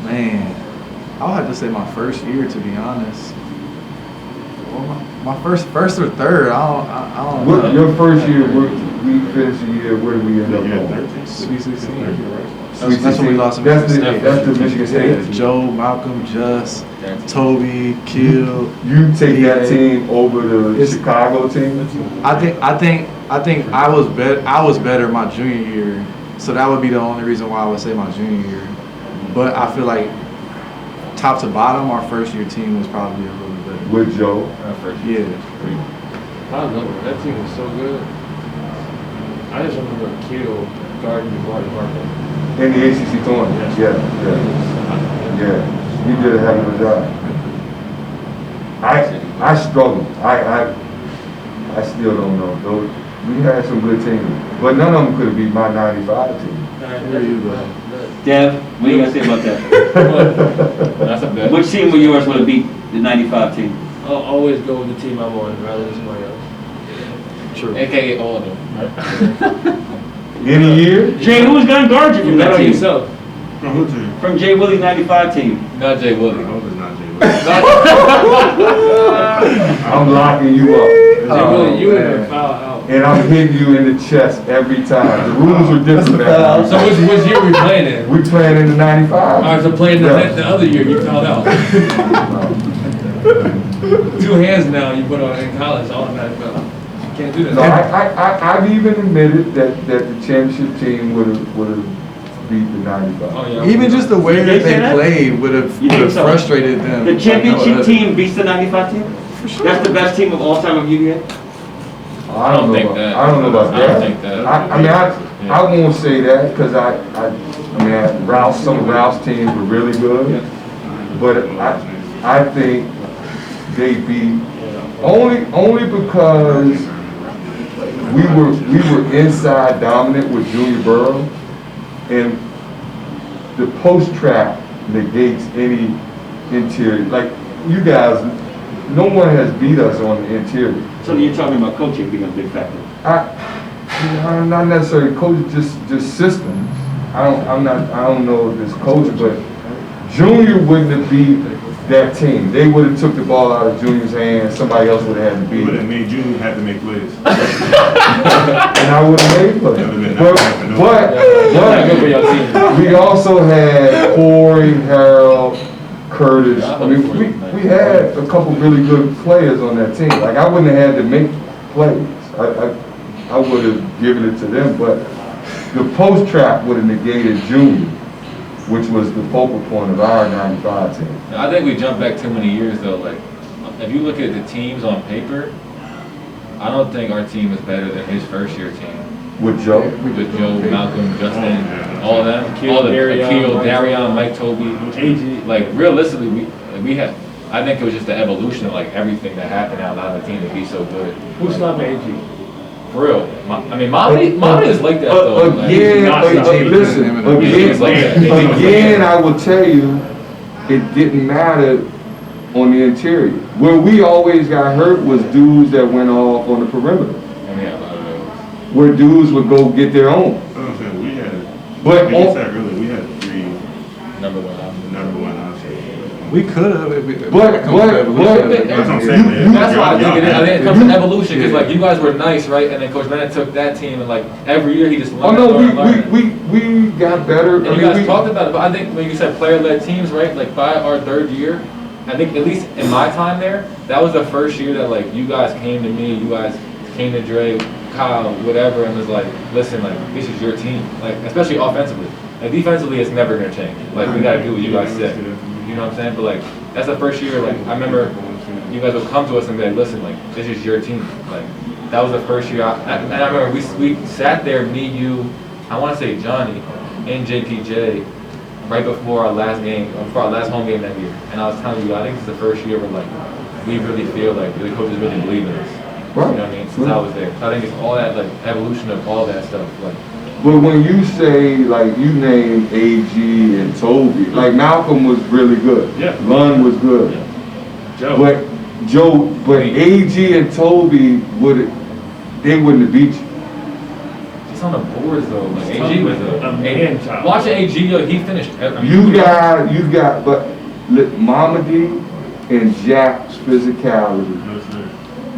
Man, I'll have to say my first year, to be honest. Well, my first or third, I don't know. Your first year, we finished the year, where did we end up going? Sweet 16. Sweet That's when we lost. That's the Michigan State. Joe, Malcolm, Just, Toby, Kill. You take that team over the Chicago team? I think I was better my junior year, so that would be the only reason why I would say my junior year. But I feel like top to bottom, our first year team was probably a little better. With Joe? Yeah. I remember that team was so good. I just remember Kill guarding the Barton Barton. In the ACC tournament? Yeah. You did a heck of a job. I struggled. I still don't know. Though we had some good teams, but none of them could have beat my '95 team. There you go. Dev, what do you guys say about that? That's a bet. Which team of yours would have beat the '95 team? I'll always go with the team I'm on rather than somebody else. True. AKA all of them, right? Any year? Jay, who's gonna guard you from Bet that on team? yourself. From who team? From JWILLY '95 team. Not Jay Willie. I hope it's not Jay. I'm locking you up. Jay, you man. would foul out. And I'm hitting you in the chest every time. The rules were different now. So which year we playing in? We playing in the '95. All right, so playing the other year, you fouled out. 2 hands now you put on in college, automatic foul. You can't do that. No, I've even admitted that the championship team would have beat the '95. Oh, yeah. Even just the way Did that they say they that? played would have You think so? frustrated them. The championship like no other. team beats the '95 team? For sure. That's the best team of all time of UVA? I don't know think about that. I don't know about I don't that. think that. I won't say that because some of Ralph's teams were really good, but I think they beat only because we were inside dominant with Junior Burrow, and the post trap negates any interior. Like you guys, no one has beat us on the interior. So you're talking about coaching being a big factor? I'm not necessarily coach, just system. I don't know this coach, but Junior wouldn't have beat that team. They would have took the ball out of Junior's hands. Somebody else would have had to beat Would it. have made you have to make plays. And I would have made plays. But we also had Corey, Harold, Curtis. I mean, we had a couple really good players on that team. Like I wouldn't have had to make plays. I would have given it to them, but the post trap would have negated Junior, which was the focal point of our '95 team. I think we jumped back too many years though. Like, if you look at the teams on paper, I don't think our team is better than his first year team. With Joe? With Joe, Malcolm, Justin, all of them, Akil, all the Darion, Akil, Mike Darion, Mike Toby, AG. like realistically, we had. I think it was just the evolution of like everything that happened out of the team to be so good. Who's not AG? For real, Mommy is like that though. Like, Again, I will tell you, it didn't matter on the interior. Where we always got hurt was dudes that went off on the perimeter. and we had a lot of those. Where dudes would go get their own. I'm saying we had. But Like you said earlier, we had 3 Number 1 option. number 1 options. We could have. But- That's That's what I'm saying. That's why I think it comes to evolution, because like you guys were nice, right? And then Coach Bennett took that team, and like every year he just Oh learned. no, we got better. And you guys talked about it, but I think when you said player-led teams, right? Like by our 3rd year, I think at least in my time there, that was the first year that like you guys came to me, you guys came to Dre, Kyle, whatever, and was like, listen, like this is your team, like especially offensively. Like defensively, it's never gonna change. Like we gotta do what you guys said. You know what I'm saying? But like that's the first year. Like I remember you guys would come to us and be like, listen, like, this is your team. Like, that was the first year. And I remember we sat there, me, you, I want to say Johnny, and JPJ, right before our last game, before our last home game that year. And I was telling you, I think it's the first year where, like, we really feel like the coaches really believe in us. Right. You know what I mean? Since I was there. So I think it's all that, like, evolution of all that stuff. Like, But when you say, like, you name AG and Toby, like, Malcolm was really good. Yeah. Lund was good. Joe. But AG and Toby they wouldn't have beat you. just on the boards though. Like It's AG was a man child. watching AG, yo, he finished. I mean, You got, but Mamadi and Jack's physicality.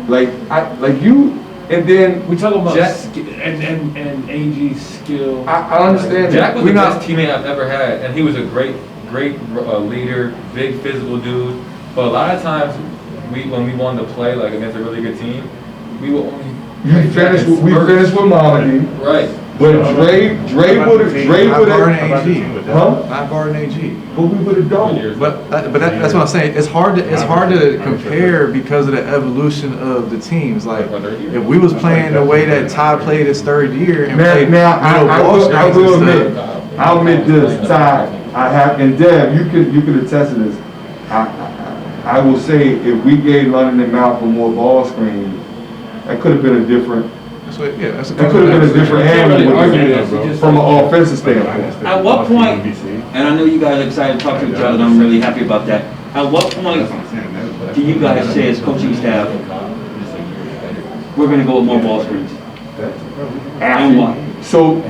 Like you, and then We talk about Jack- and AG's skill. I understand Jack that. was the best teammate I've ever had, and he was a great leader, big physical dude. But a lot of times, when we wanted to play like against a really good team, we would only. We finished with Mamadi. Right. But Dre would Not guarding have, AG. huh? Not guarding AG. But we would have done. That's what I'm saying. It's hard to compare because of the evolution of the teams. Like if we was playing the way that Ty played his third year and played I ball will screens and admit, stuff. I'll admit this, Ty, I have, and Dev, you could attest to this. I will say, if we gave London and Malcolm more ball screens, that could have been a different, That's a that could have been a different animal Argument. from an offensive standpoint. At what point, and I know you guys are excited to talk to each other, and I'm really happy about that. At what point do you guys say as coaching staff, we're gonna go with more ball screens? And why? So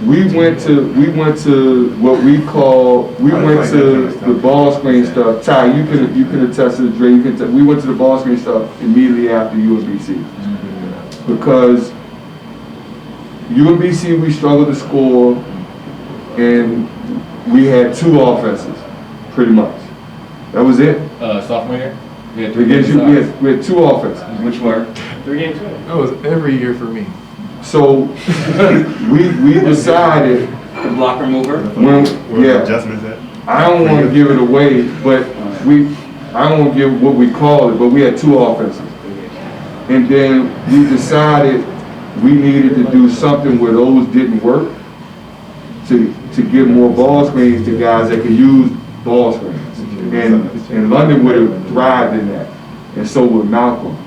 we went to what we went to the ball screen stuff. Ty, you can attest to the Dre. We went to the ball screen stuff immediately after UMBC because UMBC we struggled to score, and we had two offenses, pretty much. That was it. Sophomore year, we had We had two offenses. Which were? 3 games. That was every year for me. So we decided The block remover? Adjustments at? I don't want to give it away, but I don't want to give what we call it, but we had two offenses. And then we decided we needed to do something where those didn't work to give more ball screens to guys that could use ball screens. And London would have thrived in that, and so would Malcolm.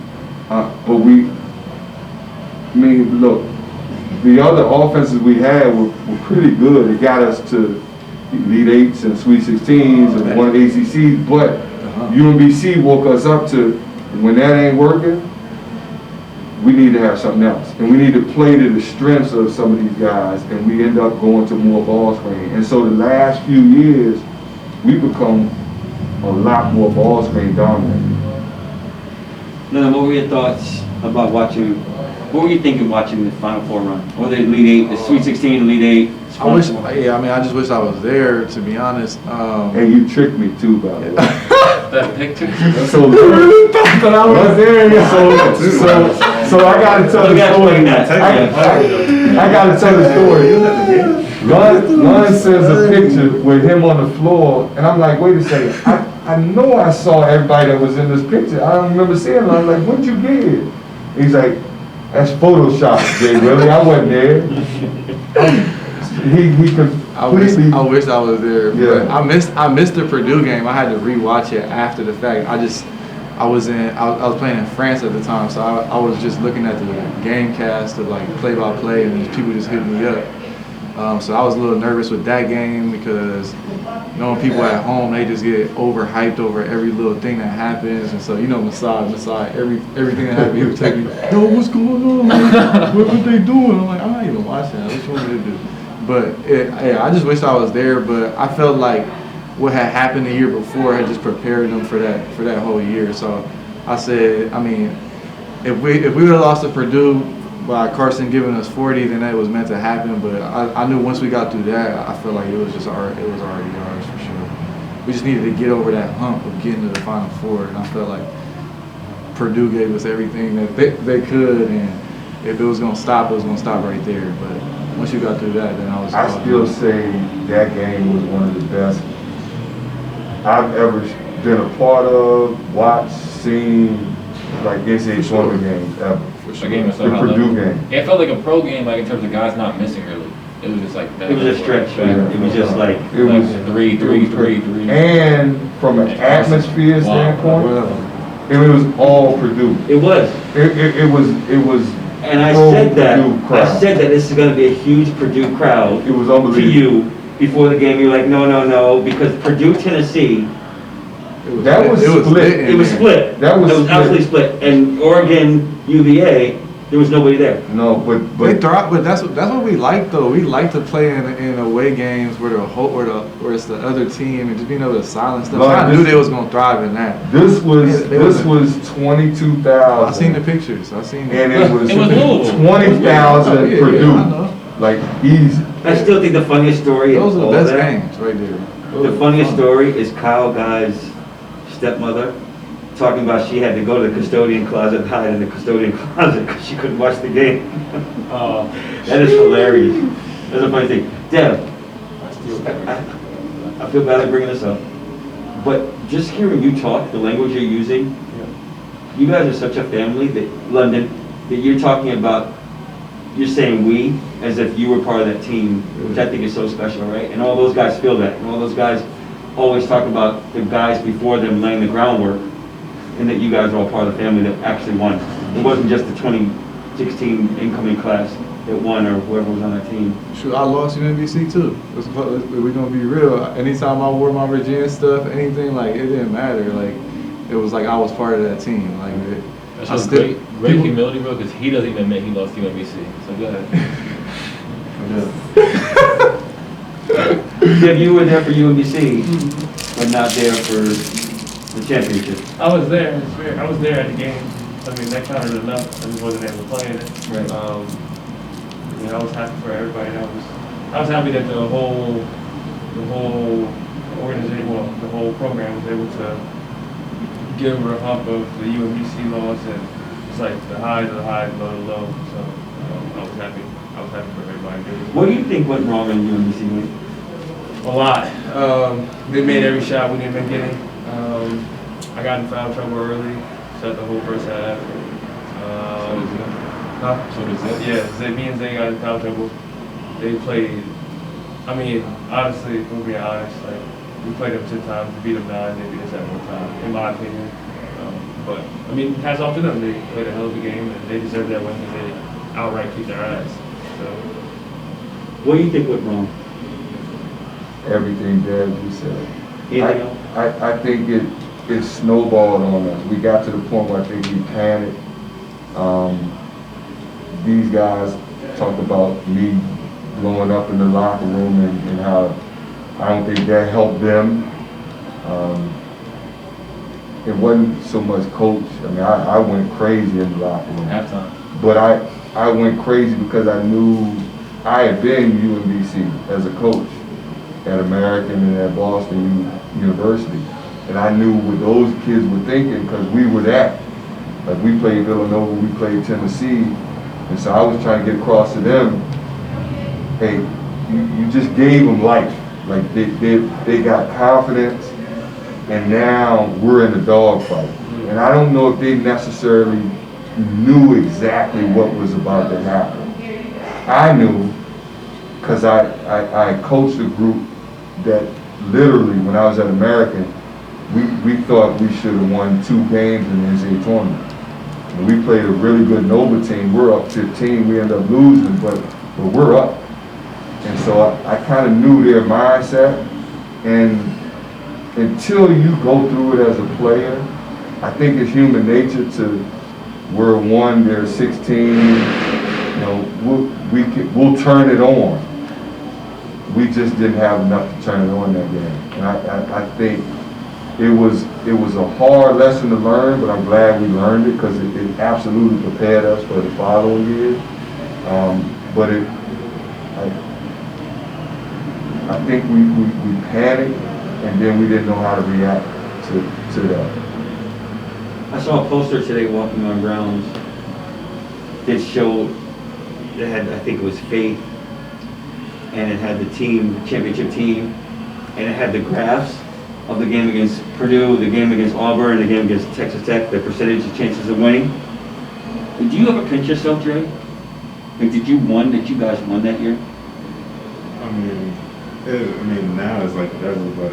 Look, the other offenses we had were pretty good. It got us to Elite Eights and Sweet 16s and won ACCs, but UMBC woke us up to, when that ain't working, we need to have something else. And we need to play to the strengths of some of these guys, and we end up going to more ball screen. And so the last few years, we become a lot more ball screen dominant. Now, what were your thoughts about watching, what were you thinking watching the Final Four run? Or the Elite Eight, the Sweet 16, Elite Eight? I just wish I was there, to be honest. And you tricked me too, by the way. That picture. So I gotta tell the story. I gotta tell the story. Lon sends a picture with him on the floor, and I'm like, wait a second. I know I saw everybody that was in this picture. I don't remember seeing it. I'm like, what'd you get? He's like, that's Photoshop, JWILLY. I wasn't there. He completely. I wish I was there. Yeah. But I missed the Purdue game. I had to rewatch it after the fact. I was playing in France at the time, so I was just looking at the game cast of like play-by-play, and people just hitting me up. So I was a little nervous with that game because knowing people at home, they just get overhyped over every little thing that happens, and so Masai, everything that happens, he would take me, yo, what's going on, man? What they doing? I'm like, I'm not even watching that. What you want me to do? But I just wish I was there. But I felt like what had happened the year before had just prepared them for that whole year. So I said, if we would have lost to Purdue by Carson giving us 40, then that was meant to happen. But I knew once we got through that, I felt like it was already ours for sure. We just needed to get over that hump of getting to the Final Four, and I felt like Purdue gave us everything that they could, and if it was gonna stop, it was gonna stop right there. But once you got through that, then I was. I still say that game was one of the best I've ever been a part of, watched, seen, like NCAA tournament games ever. A game of so The high Purdue level. game. It felt like a pro game, like in terms of guys not missing really. It was just like that. It was a stretch, right? It was just like, It was three. And from an atmosphere standpoint, it was all Purdue. it was. It was. And I pro said that, Purdue crowd. I said that this is gonna be a huge Purdue crowd It was to unbelievable. you before the game. You're like, no, because Purdue, Tennessee, That was split. it was split. That was It was split. absolutely split. And Oregon, UVA, there was nobody there. No, They but thrive, but that's what we like though. We like to play in away games where where it's the other team and just being able to silence them. So Like I knew this- they was gonna thrive in that. this was Yeah, they wasn't- 22,000. I seen the pictures. I seen And it. it was It was Louisville. 20,000 Oh, yeah, Purdue. I know. Like easy. I still think the funniest story Those are of the all best that, games right there. Those the are funniest fun. story is Kyle Guy's stepmother talking about she had to go to the custodian closet and hide in the custodian closet because she couldn't watch the game. That is hilarious. That's a funny thing. Deb, I feel bad bringing this up, but just hearing you talk, the language you're using, you guys are such a family that, London, that you're talking about, you're saying we, as if you were part of that team, which I think is so special, right? And all those guys feel that, and all those guys always talk about the guys before them laying the groundwork, and that you guys are all part of the family that actually won. It wasn't just the 2016 incoming class that won, or whoever was on that team. Shoot, I lost UMBC too. We're gonna be real. Anytime I wore my Virginia stuff, anything, like it didn't matter. Like it was like I was part of that team. Like That's I just still- great people- humility, bro, because he doesn't even admit he lost UMBC. So go ahead. Deb, you were there for UMBC, but not there for the championship. I was there. I was there at the game. I mean, that counted enough. I just wasn't able to play in it. Right. I was happy for everybody. I was happy that the whole organization, well, the whole program was able to get over the hump of the UMBC loss, and it's like the highs of the highs, low to low. So I was happy. I was happy for everybody. What do you think went wrong in UMBC win? A lot. They made every shot we didn't make any. I got in foul trouble early, shut the whole first half. So does it? Yeah, me and Zay got in foul trouble. They played, I mean, honestly, if we're being honest, like, we played them 10 times, we beat them 9, they beat us that one time, in my opinion. But, I mean, hats off to them. They played a hell of a game, and they deserve that win because they outright kicked their ass. So, What do you think went wrong? Everything Dad just said. Anything else? I think it snowballed on us. We got to the point where I think we panicked. These guys talk about me blowing up in the locker room and how I don't think that helped them. It wasn't so much coach. I mean, I went crazy in the locker room. Halftime. But I went crazy because I knew I had been UMBC as a coach at American and at Boston University. And I knew what those kids were thinking because we were that. Like we played Villanova, we played Tennessee. And so I was trying to get across to them, hey, you just gave them life. Like they got confidence and now we're in a dogfight. And I don't know if they necessarily knew exactly what was about to happen. I knew because I coached a group that literally, when I was at American, we thought we should have won 2 games in the NCAA tournament. And we played a really good Nova team. We're up 15. We ended up losing, but we're up. And so I kind of knew their mindset. And until you go through it as a player, I think it's human nature to, we're 1, they're 16. You know, we'll turn it on. We just didn't have enough to turn it on that game. And I think it was a hard lesson to learn, but I'm glad we learned it because it absolutely prepared us for the following year. But I think we panicked and then we didn't know how to react to that. I saw a poster today walking on grounds that showed, it had, I think it was Faith, and it had the team, championship team, and it had the graphs of the game against Purdue, the game against Auburn, the game against Texas Tech, the percentage of chances of winning. Did you ever pinch yourself, Jerry? Like, did you guys won that year? Now it's like that, but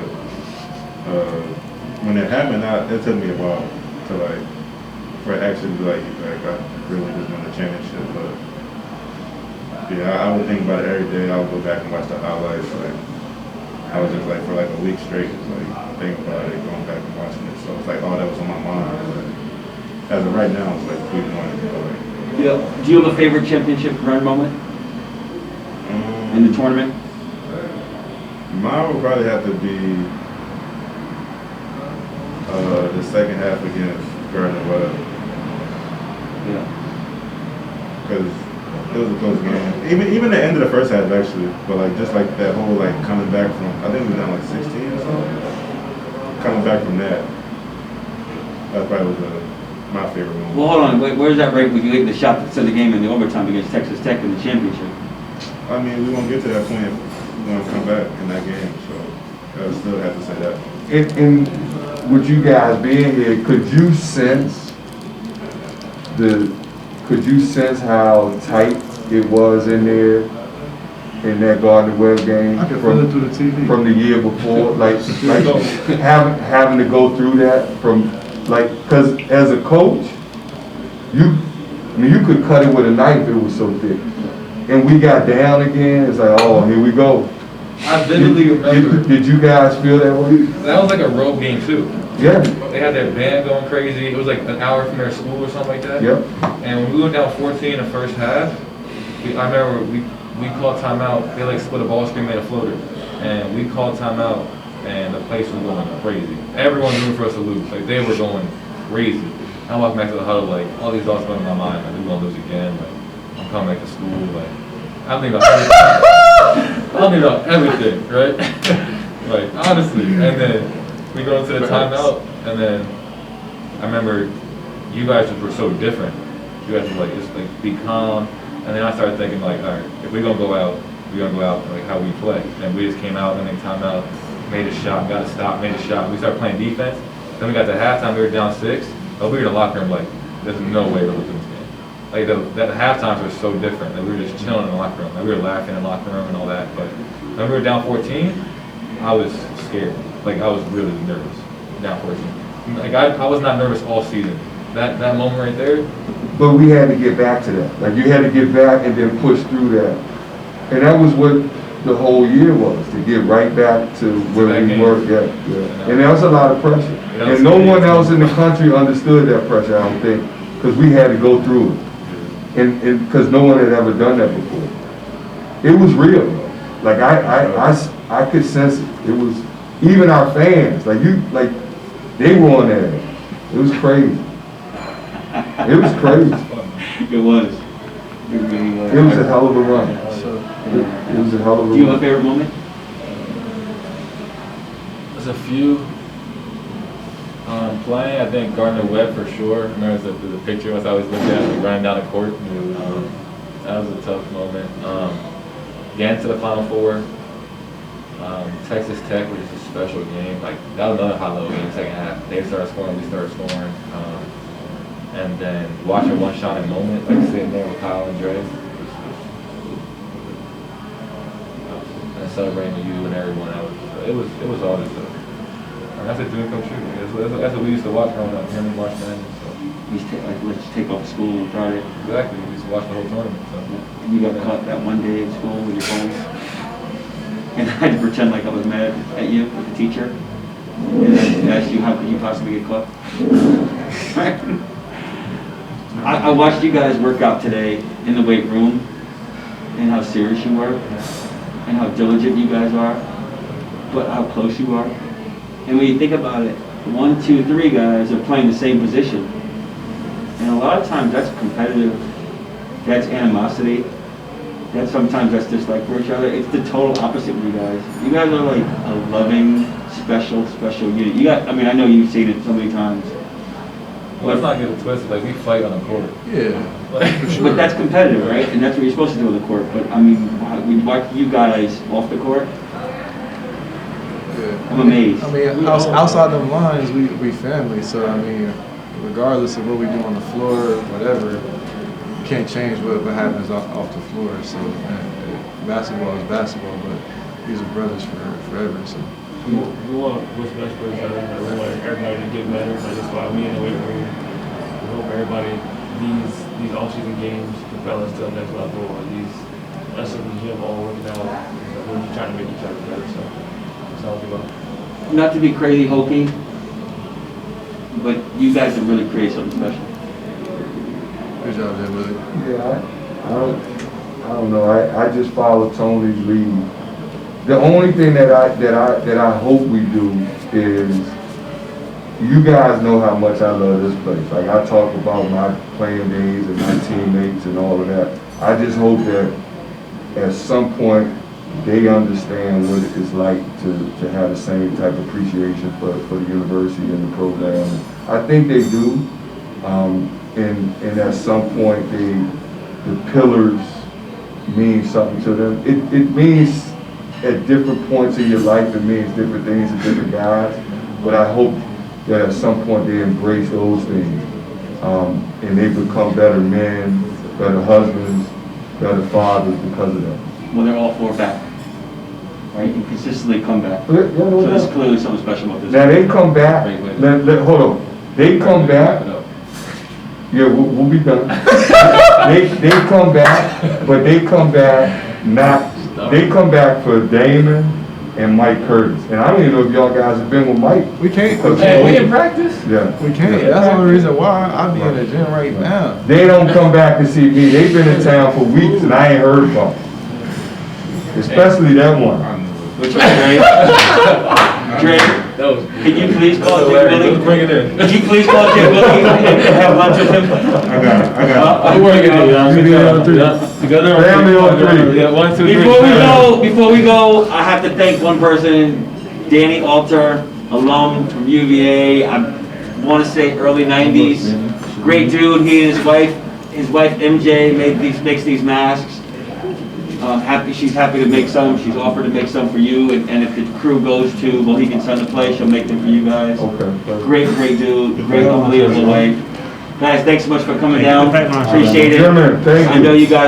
when it happened, it took me a while to like, for it actually like I really just won the championship. But yeah, I would think about it every day. I would go back and watch the highlights. Like, I was just like for like a week straight, just like thinking about it, going back and watching it. So it's like all that was on my mind. But as of right now, it's like we won. Yeah. Do you have a favorite championship run moment in the tournament? Mine would probably have to be the second half against Webb. Yeah. Because it was a close game. Even the end of the first half, actually. But like just like that whole like coming back from, I think we were down like 16 or something. Coming back from that, that probably was my favorite one. Well, hold on. Where's that right when you hit the shot that set the game in the overtime against Texas Tech in the championship? I mean, we won't get to that point when we come back in that game, so I still have to say that. And with you guys being here, could you sense how tight it was in there in that Gardner-Webb game? I can feel it through the TV. From the year before, like having to go through that because as a coach, you could cut it with a knife, it was so thick. And we got down again, it's like, oh, here we go. I vividly remember. Did you guys feel that way? That was like a road game too. Yeah. They had their band going crazy. It was like an hour from their school or something like that. Yep. And when we went down 14 in the first half, I remember we called timeout. They like split a ball screen, made a floater. And we called timeout and the place was going crazy. Everyone was rooting for us to lose. Like they were going crazy. I walked back to the huddle like all these thoughts going in my mind. Like we're gonna lose again. Like I'm coming back to school. Like I'm thinking about everything. I'm thinking about everything, right? Like honestly. And then we go into the timeout, and then I remember you guys were so different. You guys were like just like be calm. And then I started thinking like, all right, if we're gonna go out, we're gonna go out like how we play. And we just came out and then timeout, made a shot, got a stop, made a shot. We started playing defense. Then we got to halftime, we were down 6. But we were in the locker room like, there's no way we're losing this game. Like that halftimes were so different. Like we were just chilling in the locker room. Like we were laughing in the locker room and all that. But when we were down 14, I was scared. Like I was really nervous. Down 14. Like I was not nervous all season. That moment right there. But we had to get back to that. Like you had to get back and then push through that. And that was what the whole year was, to get right back to where we were. Yeah. And there was a lot of pressure. And no one else in the country understood that pressure, I don't think, because we had to go through it. And because no one had ever done that before. It was real. Like I could sense it. It was even our fans. Like they were on that. It was crazy. It was crazy. It was. It really was. It was a hell of a run. It was a hell of a run. Do you have a favorite moment? There's a few. Playing, I think Gardner-Webb for sure. I remember the picture I always looked at, like running down the court. That was a tough moment. Getting to the Final Four. Texas Tech, which is a special game. Like that was another high-level game. Second half, they started scoring, we started scoring. And then watching one shot in moment, like sitting there with Kyle and Dre. And celebrating with you and everyone. It was all just that's a dream come true. That's what we used to watch growing up. Him and March Madness. So. Let's take off school on Friday. Exactly. We used to watch the whole tournament. So. You got caught that one day at school with your phone, and I had to pretend like I was mad at you with the teacher, and I asked you how could you possibly get caught. I watched you guys work out today in the weight room, and how serious you were, and how diligent you guys are, but how close you are. And when you think about it, 1, 2, 3 guys are playing the same position. And a lot of times that's competitive, that's animosity, sometimes that's dislike for each other. It's the total opposite with you guys. You guys are like a loving, special unit. I know you've seen it so many times. Well, let's not get it twisted, like we fight on the court. Yeah. But that's competitive, right? And that's what you're supposed to do on the court. But I mean, we watch you guys off the court. Yeah. I'm amazed. I mean, outside them lines, we family. So I mean, regardless of what we do on the floor, whatever, you can't change what happens off the floor. So basketball is basketball, but these are brothers forever. So We want what's best for each other. We want everybody to get better. That's why we in the weight room. We hope everybody these off-season games propel us to the next level. Or these us in the gym all working out. We're just trying to make each other better. So that's all it's about. Not to be crazy hokey, but you guys have really created something special. good job, JWILLY. Yeah, I don't know. I just follow Tony's lead. The only thing that I hope we do is, you guys know how much I love this place. Like, I talk about my playing days and my teammates and all of that. I just hope that at some point they understand what it's like to have the same type of appreciation for the university and the program. I think they do. And at some point the pillars mean something to them. It means at different points in your life, it means different things to different guys. But I hope that at some point they embrace those things, and they become better men, better husbands, better fathers because of that. Well, they're all four back, right? And consistently come back. Yeah, no So there's doubt. clearly something special about this. Now they come back. Hold on. They come back. Yeah, we'll be done. they come back, but they come back not. They come back for Damon and Mike Curtis. And I don't even know if y'all guys have been with Mike. We can't. Hey, we in practice? Yeah. We can't. That's the only reason why I be in the gym right now. They don't come back to see me. They've been in town for weeks and I ain't heard from them. Especially that one. Which one, Dre? Can you please call JWILLY? Bring it in. Can you please call JWILLY and have lunch with him? I got I'm working it. You be on three. Together. Family on three. Yeah, 1, 2, 3. Before we go, I have to thank one person, Danny Alter, alum from UVA. I want to say early 90s. Great dude. He and his wife MJ makes these masks. She's happy to make some. She's offered to make some for you, and if the crew goes to Mohegan Sun to play, she'll make them for you guys. Okay. Great dude. Great, unbelievable wife. Guys, thanks so much for coming down. Appreciate it. Gentlemen, thank you. I know you guys